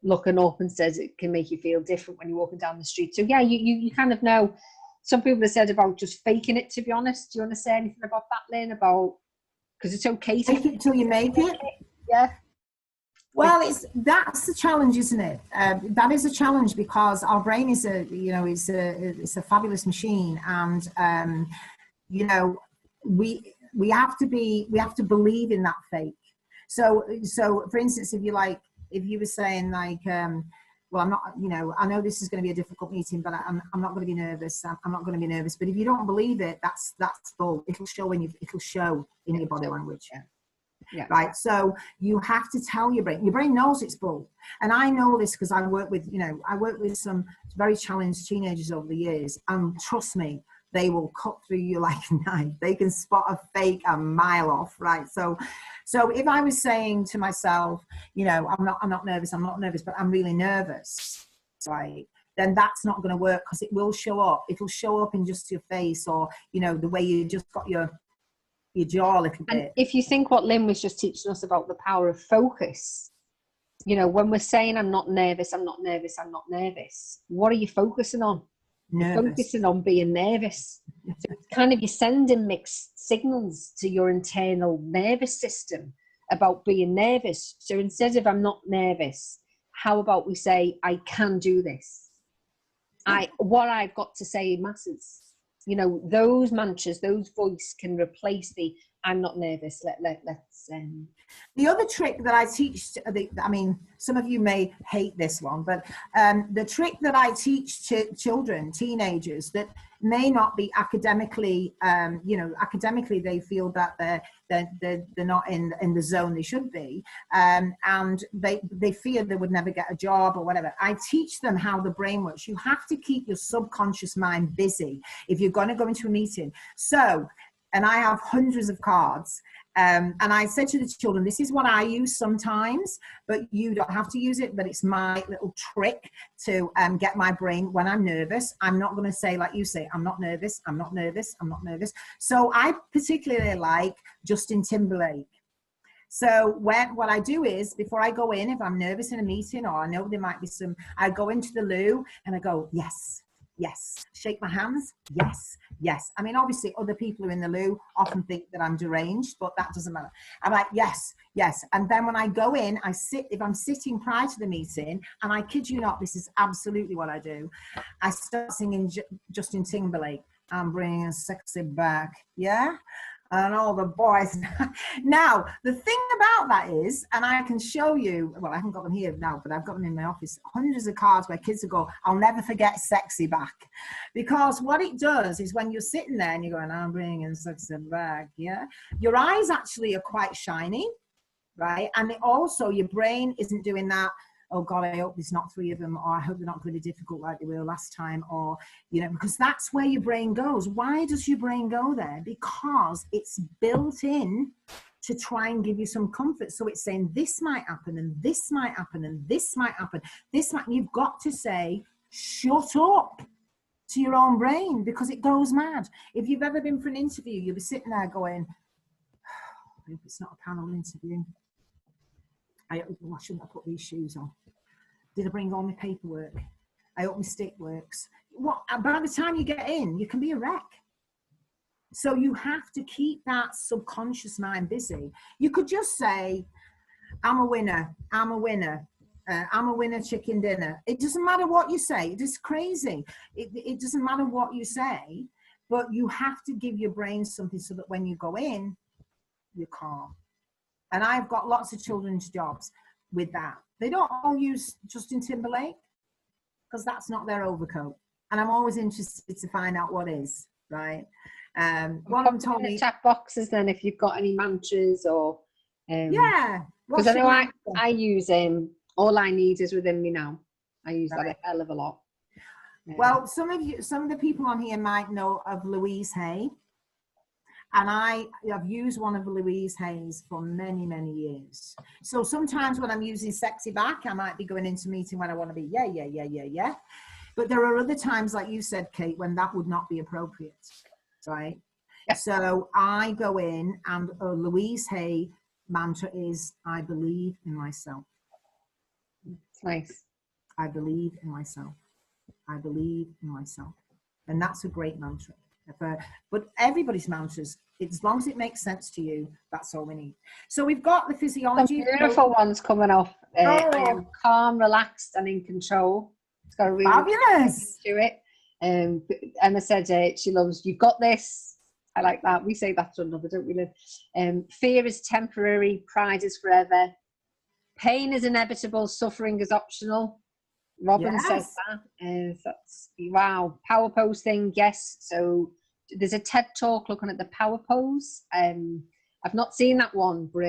looking up, and says it can make you feel different when you're walking down the street. So yeah, you kind of know. Some people have said about just faking it, to be honest. Do you want to say anything about that, Lynn? About, because it's okay to fake it till you make it. Yeah. Well, that's the challenge, isn't it? That is a challenge, because our brain is it's a fabulous machine, and you know, we have to believe in that fake. So for instance, if you were saying like, well, I'm not, you know, I know this is going to be a difficult meeting, but I'm not going to be nervous. I'm not going to be nervous. But if you don't believe it, that's bull. It'll show in your body language. Yeah. Right. So you have to tell your brain knows it's bull. And I know this because I work with some very challenged teenagers over the years, and trust me, they will cut through you like a knife. They can spot a fake a mile off. Right. So if I was saying to myself, you know, I'm not nervous, but I'm really nervous, right, then that's not going to work, because it will show up. It'll show up in just your face, or, you know, the way you just got your jaw a little bit. And if you think what Lynn was just teaching us about the power of focus, you know, when we're saying I'm not nervous, what are you focusing on? You're focusing on being nervous. So it's kind of, you're sending mixed signals to your internal nervous system, about being nervous. So instead of I'm not nervous, how about we say I can do this? What I've got to say matters. You know, those mantras, those voice can replace the I'm not nervous. Let's. The other trick that I teach, I mean, some of you may hate this one, but the trick that I teach to children, teenagers, that may not be academically, academically they feel that they're not in the zone they should be, and they fear they would never get a job or whatever. I teach them how the brain works. You have to keep your subconscious mind busy if you're going to go into a meeting. So, and I have hundreds of cards. And I said to the children, this is what I use sometimes, but you don't have to use it, but it's my little trick to get my brain when I'm nervous. I'm not going to say, like you say, I'm not nervous, I'm not nervous, I'm not nervous. So I particularly like Justin Timberlake. So what I do is, before I go in, if I'm nervous in a meeting or I know there might be I go into the loo and I go, yes, yes, shake my hands, yes, yes. I mean, obviously other people who are in the loo often think that I'm deranged, but that doesn't matter. I'm like, yes, yes. And then when I go in, if I'm sitting prior to the meeting, and I kid you not, this is absolutely what I do, I start singing Justin Timberlake, I'm bringing sexy back, yeah? And all the boys. Now, the thing about that is, and I can show you, well, I haven't got them here now, but I've got them in my office, hundreds of cards where kids will go, I'll never forget sexy back. Because what it does is when you're sitting there and you're going, I'm bringing sexy back, yeah? Your eyes actually are quite shiny, right? And also your brain isn't doing that, oh God, I hope there's not 3 of them, or I hope they're not really difficult like they were last time, or, you know, because that's where your brain goes. Why does your brain go there? Because it's built in to try and give you some comfort. So it's saying this might happen, and this might happen, and this might happen, this might, you've got to say, shut up to your own brain, because it goes mad. If you've ever been for an interview, you'll be sitting there going, I hope it's not a panel interview. I shouldn't have put these shoes on. Did I bring all my paperwork? I hope my stick works. What? By the time you get in, you can be a wreck. So you have to keep that subconscious mind busy. You could just say, I'm a winner, I'm a winner. I'm a winner chicken dinner. It doesn't matter what you say. It is crazy. It doesn't matter what you say, but you have to give your brain something so that when you go in, you're calm. And I've got lots of children's jobs with that. They don't all use Justin Timberlake because that's not their overcoat. And I'm always interested to find out what is, right? One of them told me, chat boxes then if you've got any mantras or yeah. Because I know I use all I need is within me now. I use that a hell of a lot. Well, some of the people on here might know of Louise Hay. And I've used one of Louise Hay's for many, many years. So sometimes when I'm using sexy back, I might be going into a meeting when I want to be, yeah. But there are other times, like you said, Kate, when that would not be appropriate, right? Yeah. So I go in and Louise Hay mantra is, I believe in myself. It's nice. I believe in myself. I believe in myself. And that's a great mantra. But everybody's mantras, as long as it makes sense to you, that's all we need. So we've got the physiology. Some beautiful ones coming off. I am calm, relaxed, and in control. It's got a really fabulous to it. Emma said she loves "You've Got This." I like that. We say that to another, don't we, Liv? Fear is temporary, pride is forever. Pain is inevitable, suffering is optional. Robin says that. That's wow. Power pose thing, yes. So there's a TED talk looking at the power pose. I've not seen that one, but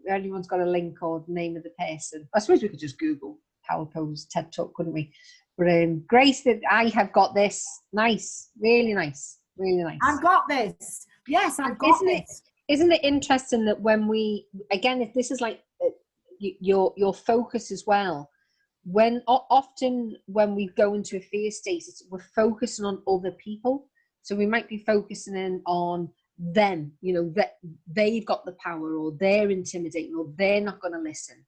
everyone's got a link or the name of the person. I suppose we could just Google power pose TED talk, couldn't we? But Grace, that I have got this. Nice, really nice, really nice. I've got this. Yes, I've got this. Isn't it interesting that when we, again, if this is like your focus as well, when often when we go into a fear state, we're focusing on other people. So we might be focusing in on them, you know, that they've got the power, or they're intimidating, or they're not going to listen.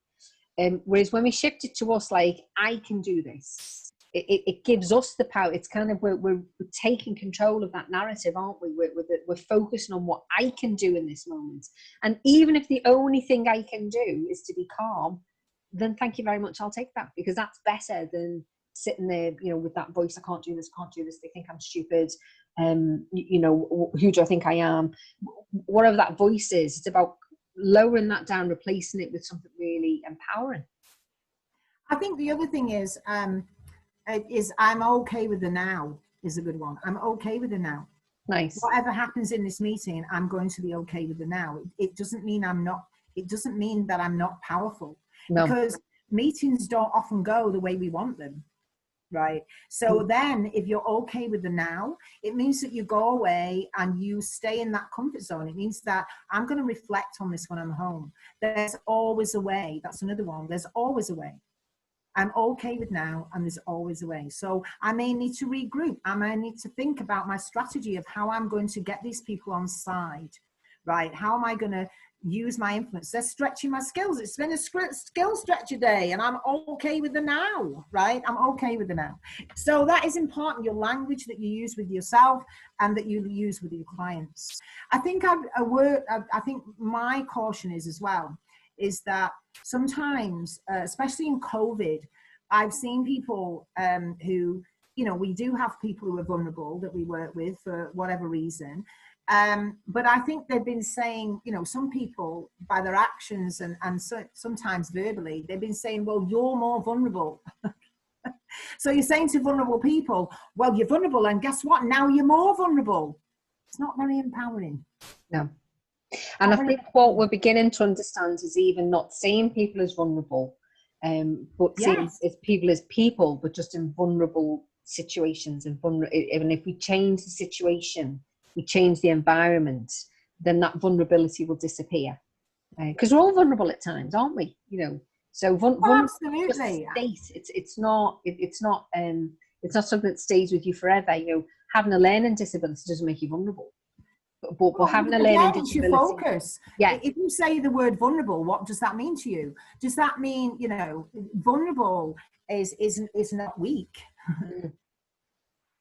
Whereas when we shift it to us, like, I can do this, it gives us the power. It's kind of, we're taking control of that narrative, aren't we? We're focusing on what I can do in this moment. And even if the only thing I can do is to be calm, then thank you very much, I'll take that, because that's better than sitting there, you know, with that voice, I can't do this, they think I'm stupid, you know, who do I think I am? Whatever that voice is, it's about lowering that down, replacing it with something really empowering. I think the other thing is I'm okay with the now is a good one. I'm okay with the now. Nice. Whatever happens in this meeting, I'm going to be okay with the now. It doesn't mean it doesn't mean that I'm not powerful. No. Because meetings don't often go the way we want them, right? So then if you're okay with the now, it means that you go away and you stay in that comfort zone. It means that I'm going to reflect on this when I'm home. There's always a way. That's another one. There's always a way. I'm okay with now, and there's always a way. So I may need to regroup. I may need to think about my strategy of how I'm going to get these people on side, right? How am I going to use my influence? They're stretching my skills. It's been a skill stretcher day, and I'm okay with the now, right? I'm okay with the now. So that is important, your language that you use with yourself and that you use with your clients. I think I think my caution is as well, is that sometimes, especially in COVID, I've seen people who, you know, we do have people who are vulnerable that we work with for whatever reason. But I think they've been saying, you know, some people by their actions and so, sometimes verbally, they've been saying, well, you're more vulnerable. So you're saying to vulnerable people, well, you're vulnerable, and guess what? Now you're more vulnerable. It's not very empowering. No. And I think what we're beginning to understand is even not seeing people as vulnerable, but seeing people as people, but just in vulnerable situations. And if we change the situation, we change the environment, then that vulnerability will disappear. Because we're all vulnerable at times, aren't we? You know, so absolutely. It's not something that stays with you forever. You know, having a learning disability doesn't make you vulnerable. But having a learning disability, your focus. Yeah. If you say the word vulnerable, what does that mean to you? Does that mean, you know, vulnerable is not weak?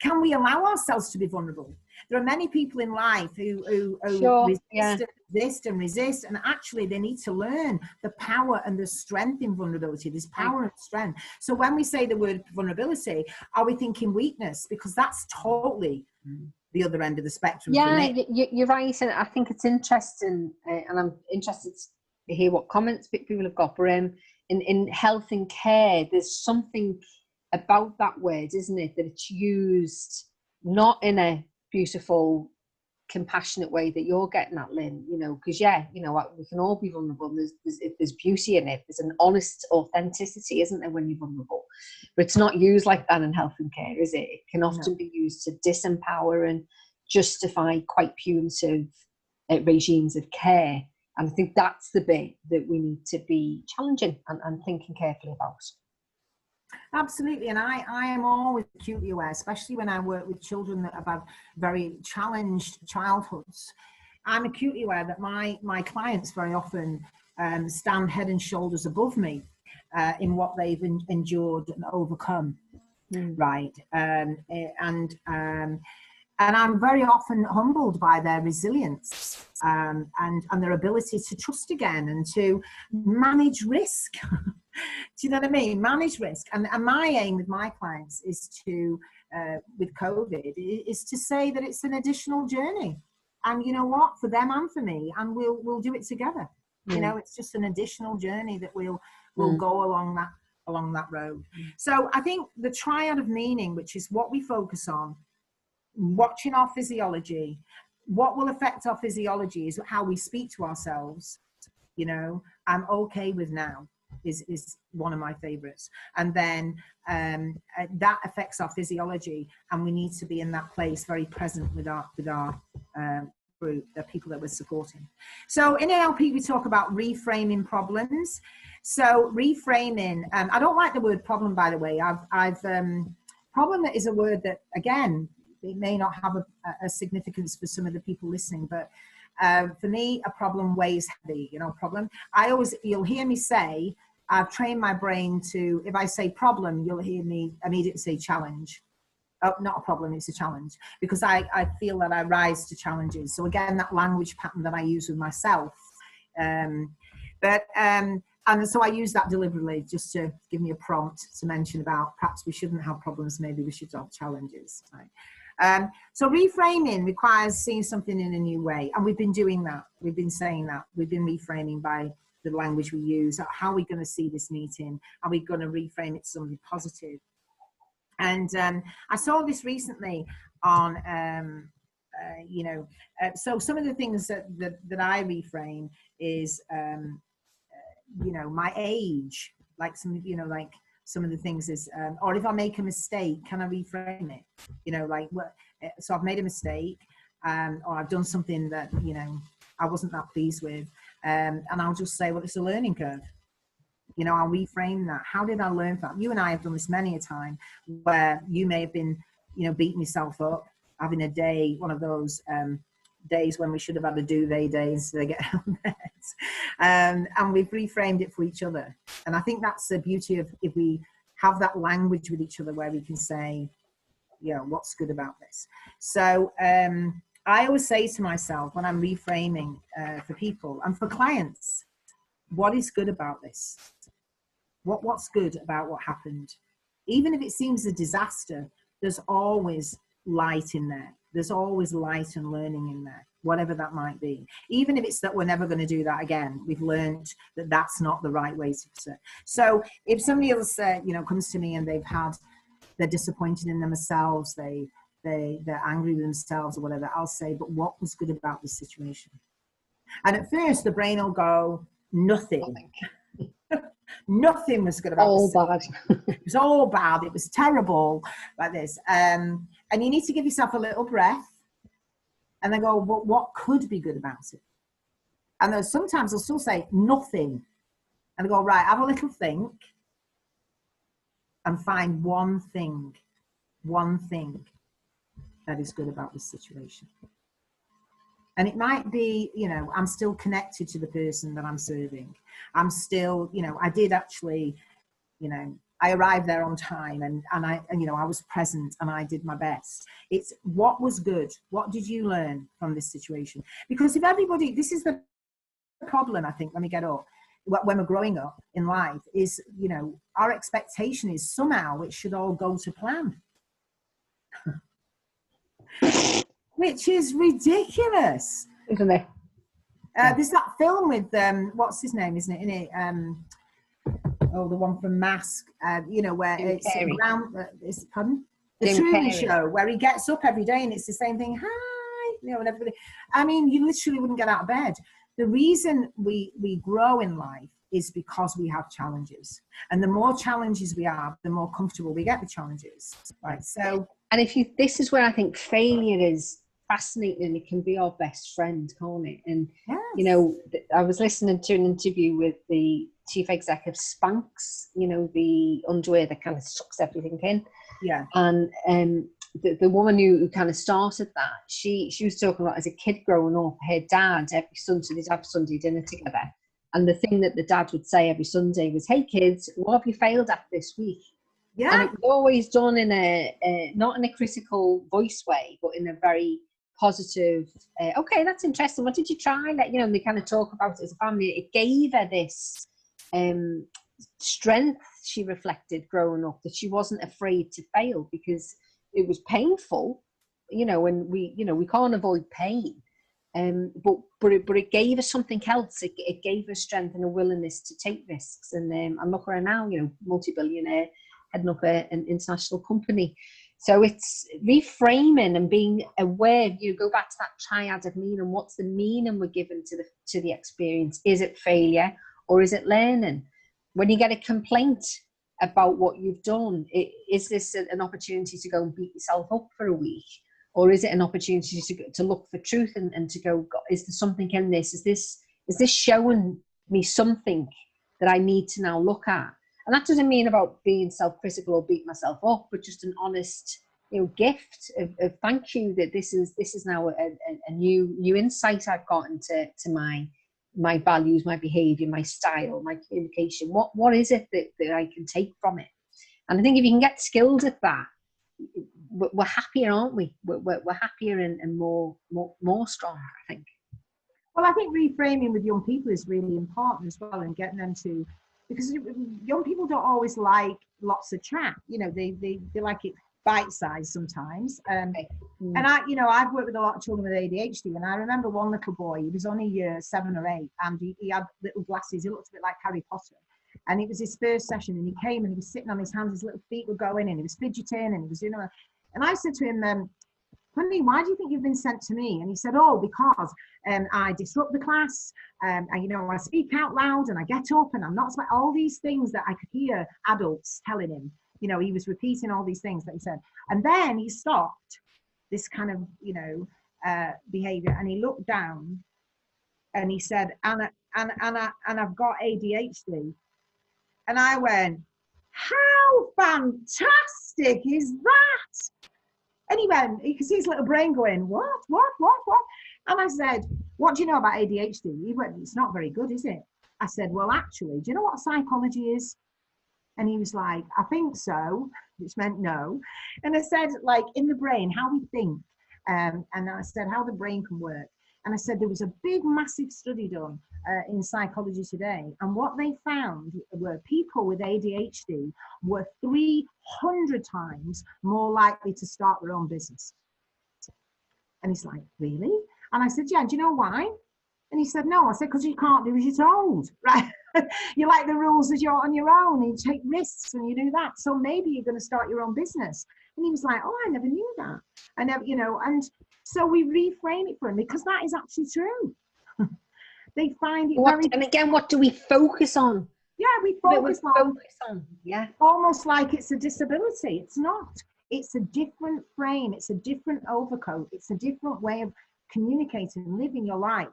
Can we allow ourselves to be vulnerable? There are many people in life who resist, and actually they need to learn the power and the strength in vulnerability. There's power and strength. So when we say the word vulnerability, are we thinking weakness? Because that's totally the other end of the spectrum. Yeah, you're right, and I think it's interesting, and I'm interested to hear what comments people have got. But in health and care, there's something about that word, isn't it, that it's used not in a beautiful, compassionate way that you're getting at, Lynn. You know, because you know, we can all be vulnerable. There's beauty in it. There's an honest authenticity, isn't there, when you're vulnerable? But it's not used like that in health and care, is it? It can often be used to disempower and justify quite punitive regimes of care. And I think that's the bit that we need to be challenging and thinking carefully about. Absolutely, and I am always acutely aware, especially when I work with children that have had very challenged childhoods. I'm acutely aware that my clients very often stand head and shoulders above me in what they've endured and overcome, right? And I'm very often humbled by their resilience and their ability to trust again and to manage risk. Do you know what I mean? Manage risk. And my aim with my clients is to, with COVID, is to say that it's an additional journey. And you know what? For them and for me, and we'll do it together. You know, it's just an additional journey that we'll go along that road. So I think the triad of meaning, which is what we focus on, watching our physiology, what will affect our physiology is how we speak to ourselves. You know, I'm okay with now is one of my favorites. And then that affects our physiology, and we need to be in that place very present with our group, the people that we're supporting. So in NLP, we talk about reframing problems. So reframing, I don't like the word problem, by the way. Problem is a word that, again, it may not have a significance for some of the people listening, but for me, a problem weighs heavy, you know, problem. You'll hear me say, I've trained my brain to, if I say problem, you'll hear me immediately say challenge. Oh, not a problem, it's a challenge, because I feel that I rise to challenges. So again, that language pattern that I use with myself. And so I use that deliberately just to give me a prompt to mention about perhaps we shouldn't have problems, maybe we should have challenges. Right? So reframing requires seeing something in a new way. And we've been doing that. We've been saying that. We've been reframing by the language we use. How are we going to see this meeting? Are we going to reframe it to something positive? And I saw this recently on, so some of the things that I reframe is, my age, like some of the things is, or if I make a mistake, can I reframe it? So I've made a mistake, or I've done something that, I wasn't that pleased with. And I'll just say, well, it's a learning curve. I'll reframe that. How did I learn from that? You and I have done this many a time where you may have been, beating yourself up, having a day, one of those days when we should have had a duvet day instead of get out of bed. And we've reframed it for each other. And I think that's the beauty of if we have that language with each other where we can say, what's good about this? So I always say to myself when I'm reframing for people and for clients, what is good about this? What's good about what happened? Even if it seems a disaster, there's always light in there. There's always light and learning in there, whatever that might be. Even if it's that we're never going to do that again, we've learned that that's not the right way to say. So if somebody else, comes to me and they're disappointed in themselves, they're angry with themselves or whatever, I'll say, but what was good about this situation? And at first the brain will go, nothing. Nothing was good about all bad. It was all bad. It was terrible, like this. And you need to give yourself a little breath and then go, well, what could be good about it? And then sometimes they'll still say nothing. And they go, right, have a little think and find one thing that is good about this situation. And it might be, I'm still connected to the person that I'm serving. I'm still, I did actually, I arrived there on time and I was present and I did my best. It's what was good. What did you learn from this situation? Because if everybody, this is the problem, I think, when we get up, when we're growing up in life is, our expectation is somehow it should all go to plan. Which is ridiculous, isn't it? There's that film with what's his name, isn't it? In it, the one from Mask. Where Jim it's Carrey. around. Pardon? The Jim Truman Carrey. Show, where he gets up every day and it's the same thing. Hi, and everybody. I mean, you literally wouldn't get out of bed. The reason we grow in life is because we have challenges, and the more challenges we have, the more comfortable we get with challenges. Right. So. And this is where I think failure is fascinating, and it can be our best friend, can't it? And Yes. I was listening to an interview with the chief exec of Spanx, the underwear that kind of sucks everything in. Yeah. And the woman who kind of started that, she was talking about as a kid growing up, her dad every Sunday they'd have Sunday dinner together, and the thing that the dad would say every Sunday was, "Hey kids, what have you failed at this week?" Yeah. And it was always done in a not in a critical voice way, but in a very positive, okay, that's interesting. What did you try? And they kind of talk about it as a family. It gave her this strength, she reflected growing up, that she wasn't afraid to fail because it was painful, and we can't avoid pain. But it gave her something else. It gave her strength and a willingness to take risks. And look at her now, multi-billionaire, heading up an international company. So it's reframing and being aware. You go back to that triad of meaning. What's the meaning we're given to the experience? Is it failure or is it learning? When you get a complaint about what you've done, is this an opportunity to go and beat yourself up for a week? Or is it an opportunity to look for truth and to go, God, is there something in this? Is this showing me something that I need to now look at? And that doesn't mean about being self-critical or beating myself up, but just an honest, gift of thank you that this is now a new insight I've got into my my values, my behavior, my style, my communication? What is it that I can take from it? And I think if you can get skilled at that, we're happier, aren't we? We're happier and more stronger, I think. Well, I think reframing with young people is really important as well, and getting them to, because young people don't always like lots of chat. You know, they like it bite-sized sometimes. Okay. And I've worked with a lot of children with ADHD, and I remember one little boy, he was only year 7 or 8, and he had little glasses. He looked a bit like Harry Potter. And it was his first session, and he came and he was sitting on his hands, his little feet were going, and he was fidgeting, and he was, and I said to him, honey, why do you think you've been sent to me? And he said, oh, because I disrupt the class, and I speak out loud, and I get up, and I'm not, all these things that I could hear adults telling him. He was repeating all these things that he said. And then he stopped this kind of, behavior, and he looked down and he said, and I've got ADHD. And I went, how fantastic is that? And he went, you can see his little brain going, what? And I said, what do you know about ADHD? He went, it's not very good, is it? I said, well, actually, do you know what psychology is? And he was like, I think so, which meant no. And I said, like, in the brain, how we think. And I said, how the brain can work. And I said, there was a big, massive study done in psychology today. And what they found were people with ADHD were 300 times more likely to start their own business. And he's like, really? And I said, yeah, do you know why? And he said, no. I said, because you can't do as you're told, right? You like the rules as you're on your own, and you take risks and you do that. So maybe you're going to start your own business. And he was like, oh, I never knew that. I never, and so we reframe it for him, because that is actually true. They find it very... And again, what do we focus on? Yeah, we focus on. Yeah. Almost like it's a disability. It's not. It's a different frame. It's a different overcoat. It's a different way of communicating and living your life.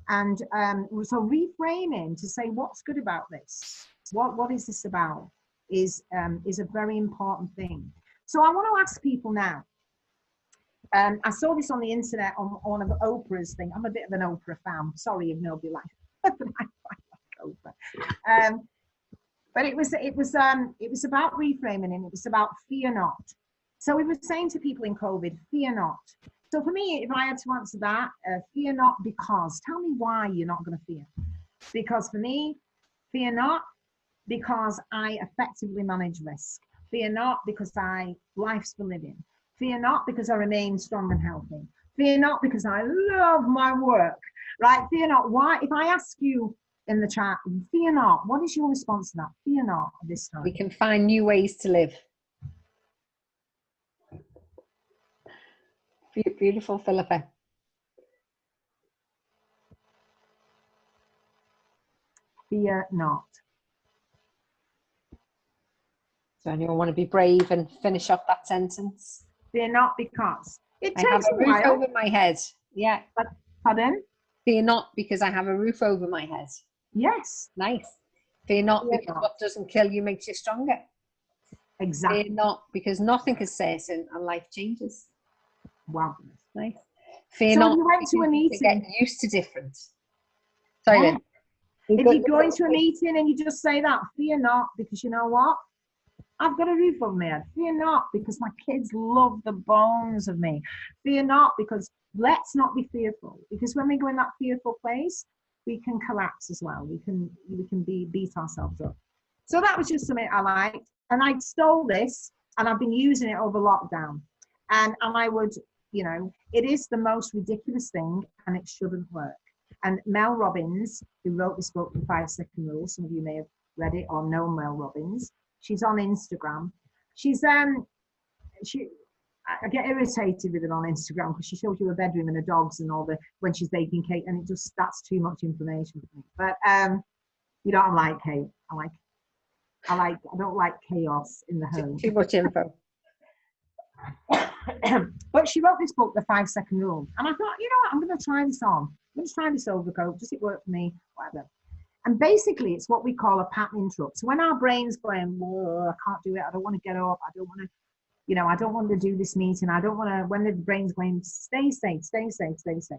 And so reframing to say, what's good about this? What is this about? Is a very important thing. So I want to ask people now. I saw this on the internet on one of Oprah's thing. I'm a bit of an Oprah fan. Sorry if nobody likes, but I like Oprah. But it was about reframing, and it was about fear not. So we were saying to people in COVID, fear not. So for me, if I had to answer that, fear not because. Tell me why you're not going to fear. Because for me, fear not because I effectively manage risk. Fear not because life's for living. Fear not because I remain strong and healthy. Fear not because I love my work, right? Fear not. Why? If I ask you in the chat, fear not, what is your response to that? Fear not this time. We can find new ways to live. Beautiful, Philippa. Fear not. So anyone want to be brave and finish off that sentence? Fear not because it takes I have a roof over my head. Yeah. Pardon? Fear not because I have a roof over my head. Yes. Nice. Fear not because what doesn't kill you makes you stronger. Exactly. Fear not because nothing is certain and life changes. Wow. Nice. Fear so not you went to a meeting. Get used to difference. Sorry. Yeah. If you go into a meeting and you just say that, fear not, because you know what? I've got a roof over my head. Fear not, because my kids love the bones of me. Fear not, because let's not be fearful. Because when we go in that fearful place, we can collapse as well. We can beat ourselves up. So that was just something I liked. And I stole this, and I've been using it over lockdown. And I would, it is the most ridiculous thing, and it shouldn't work. And Mel Robbins, who wrote this book, The 5-Second Rule, some of you may have read it or know Mel Robbins. She's on Instagram. I get irritated with her on Instagram because she shows you her bedroom and her dogs and all when she's baking cake, and that's too much information for me. But I like Kate. I don't like chaos in the home. Too much info. But she wrote this book, The 5-Second Rule, and I thought, you know what, I'm going to try this on. I'm going to try this overcoat. Does it work for me? Whatever. And basically, it's what we call a pattern interrupt. So when our brain's going, whoa, I can't do it. I don't want to get up. I don't want to, I don't want to do this meeting. I don't want to, when the brain's going, stay safe, stay safe, stay safe.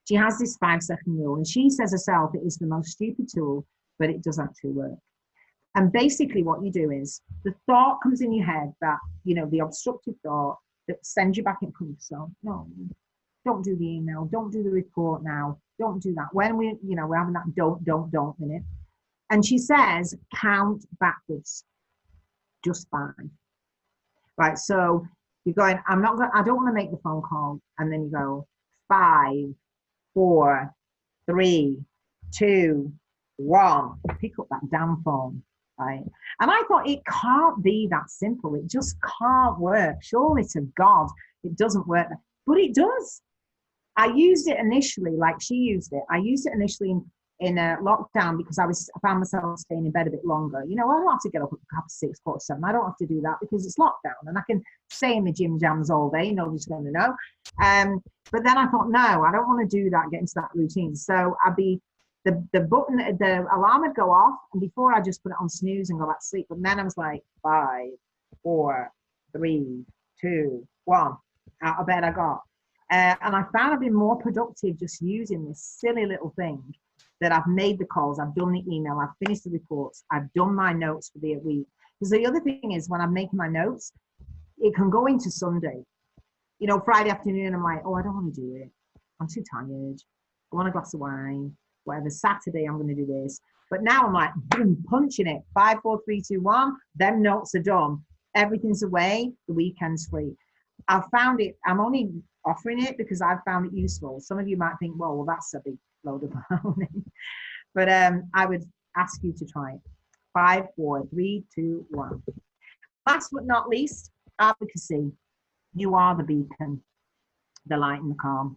She has this 5-second rule, and she says herself it is the most stupid tool, but it does actually work. And basically what you do is the thought comes in your head that, you know, the obstructive thought that sends you back in comfort zone. No, don't do the email. Don't do the report now. Don't do that. When we, you know, we're having that don't minute. And she says, count backwards, just 5. Right. So you're going, I don't want to make the phone call. And then you go 5, 4, 3, 2, 1. Pick up that damn phone. Right. And I thought it can't be that simple. It just can't work. Surely to God, it doesn't work. But it does. I used it initially, like she used it. I used it initially in a lockdown because I found myself staying in bed a bit longer. You know, I don't have to get up at 6:30, 7:15. I don't have to do that because it's lockdown and I can stay in the gym jams all day. Nobody's going to know. But then I thought, no, I don't want to do that, get into that routine. So I'd be, the alarm would go off, and before I just put it on snooze and go back to sleep. But then I was like, 5, 4, 3, 2, 1. Out of bed I got. And I found I've been more productive just using this silly little thing that I've made the calls, I've done the email, I've finished the reports, I've done my notes for the week. Because the other thing is when I'm making my notes, it can go into Sunday. You know, Friday afternoon, I'm like, oh, I don't want to do it. I'm too tired. I want a glass of wine, whatever. Saturday, I'm going to do this. But now I'm like, boom, punching it. 5, 4, 3, 2, 1. Them notes are done. Everything's away. The weekend's free. I've found it. I'm only offering it because I've found it useful. Some of you might think, well, that's a big load of baloney. But I would ask you to try it. 5, 4, 3, 2, 1. Last but not least, advocacy. You are the beacon, the light and the calm.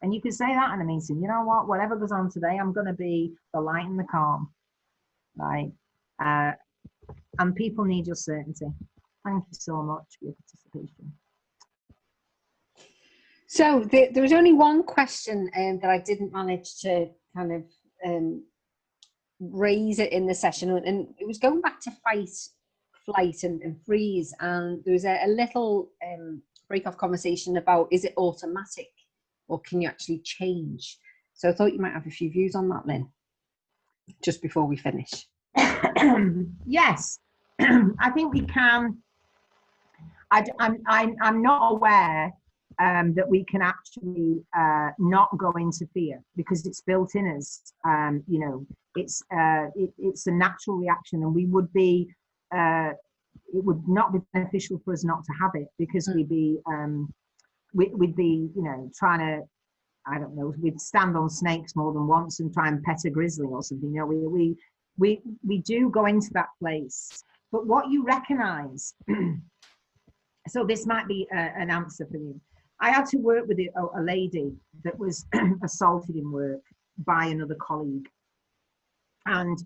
And you can say that in a meeting. You know what? Whatever goes on today, I'm going to be the light and the calm. Right? And people need your certainty. Thank you so much for your participation. So there was only one question that I didn't manage to kind of raise it in the session, and it was going back to fight, flight and freeze, and there was a little break-off conversation about, is it automatic or can you actually change? So I thought you might have a few views on that, Lynn, just before we finish. Yes, I think we can. I'm not aware that we can actually not go into fear because it's built in us. You know, it's a natural reaction, and we would be. It would not be beneficial for us not to have it because we'd be, you know, trying to, I don't know, we'd stand on snakes more than once and try and pet a grizzly or something. You know, we do go into that place. But what you recognize, so this might be an answer for you. I had to work with a lady that was assaulted in work by another colleague. And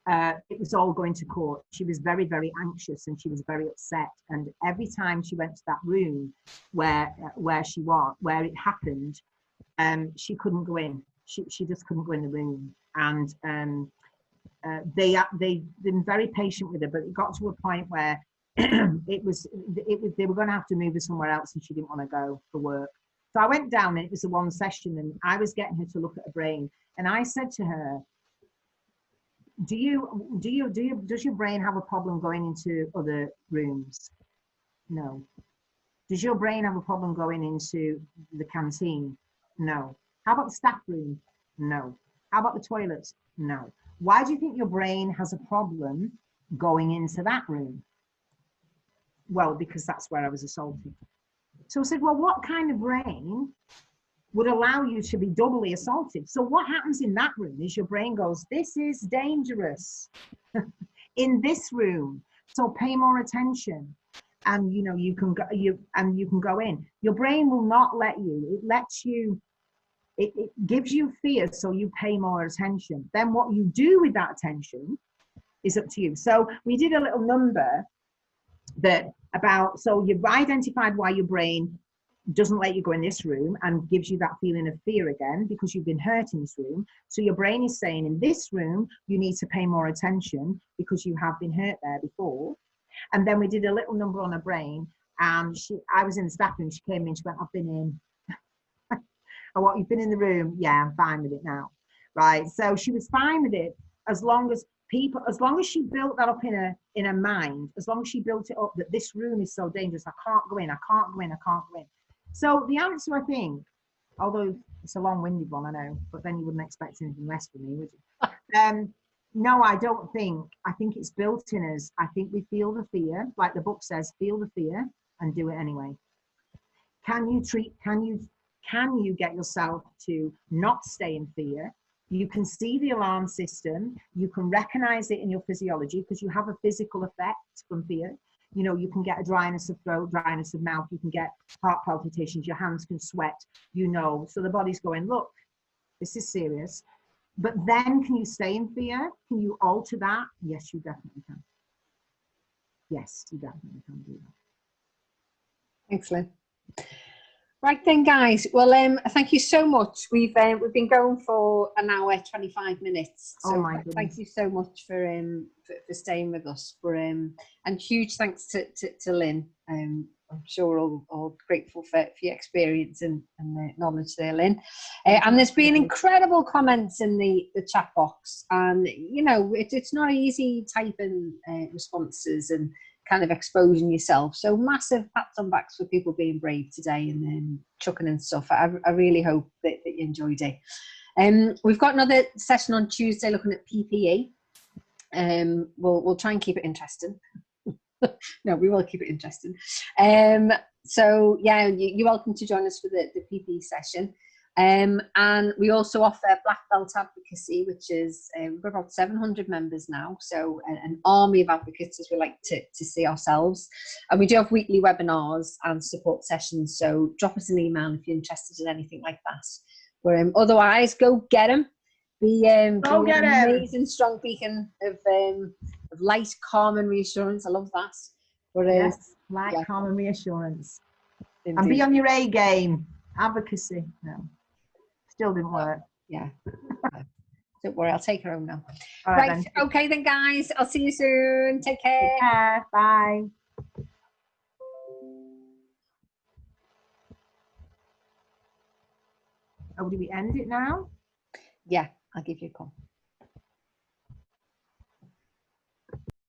it was all going to court. She was very, very anxious and she was very upset. And every time she went to that room where she was, where it happened, she couldn't go in. She just couldn't go in the room. And they've been very patient with her, but it got to a point where they were going to have to move her somewhere else, and she didn't want to go for work. So I went down, and it was a one session, and I was getting her to look at her brain, and I said to her, does your brain have a problem going into other rooms? No. Does your brain have a problem going into the canteen? No. How about the staff room? No. How about the toilets? No. Why do you think your brain has a problem going into that room? Well, because that's where I was assaulted. So I said, well, what kind of brain would allow you to be doubly assaulted? So what happens in that room is your brain goes, this is dangerous in this room. So pay more attention. And you know, you can go in. Your brain will not let you. It lets you, it gives you fear, so you pay more attention. Then what you do with that attention is up to you. So we did a little number so you've identified why your brain doesn't let you go in this room and gives you that feeling of fear again because you've been hurt in this room. So your brain is saying, in this room, you need to pay more attention because you have been hurt there before. And then we did a little number on her brain, and I was in the staff room. She came in, she went, I've been in. Oh, what, you've been in the room? Yeah, I'm fine with it now. Right. So she was fine with it as long as she built that up in her mind, as long as she built it up that this room is so dangerous, I can't go in, I can't go in, I can't go in. So the answer, I think, although it's a long-winded one, I know, but then you wouldn't expect anything less from me, would you? No, I don't think. I think it's built in us. I think we feel the fear, like the book says, feel the fear and do it anyway. Can you get yourself to not stay in fear? You can see the alarm system. You can recognize it in your physiology because you have a physical effect from fear. You know, you can get a dryness of throat, dryness of mouth. You can get heart palpitations. Your hands can sweat, you know. So the body's going, look, this is serious. But then can you stay in fear? Can you alter that? Yes, you definitely can. Yes, you definitely can do that. Excellent. Right then, guys. Well, thank you so much. We've been going for an hour, 25 minutes. So Oh my goodness. Thank you so much for staying with us. And huge thanks to Lynn. I'm sure we're all grateful for your experience and the knowledge there, Lynn. And there's been incredible comments in the chat box. And, you know, it's not easy typing responses and kind of exposing yourself. So massive pats on backs for people being brave today and then chucking in stuff. I really hope that you enjoyed it. We've got another session on Tuesday looking at PPE. We'll try and keep it interesting. No, we will keep it interesting. So yeah, you're welcome to join us for the PPE session. And we also offer black belt advocacy, which is we've got about 700 members now, so an army of advocates as we like to see ourselves. And we do have weekly webinars and support sessions, so drop us an email if you're interested in anything like that. But otherwise, go get them. Be an amazing strong beacon of light, calm and reassurance. I love that. But, yes, light, yeah. Calm and reassurance. Indeed. And be on your A game. Advocacy. No. Still didn't work. Yeah. Don't worry, I'll take her home now. All right then. Okay then, guys. I'll see you soon. Take care. Take care. Bye. Oh, do we end it now? Yeah, I'll give you a call.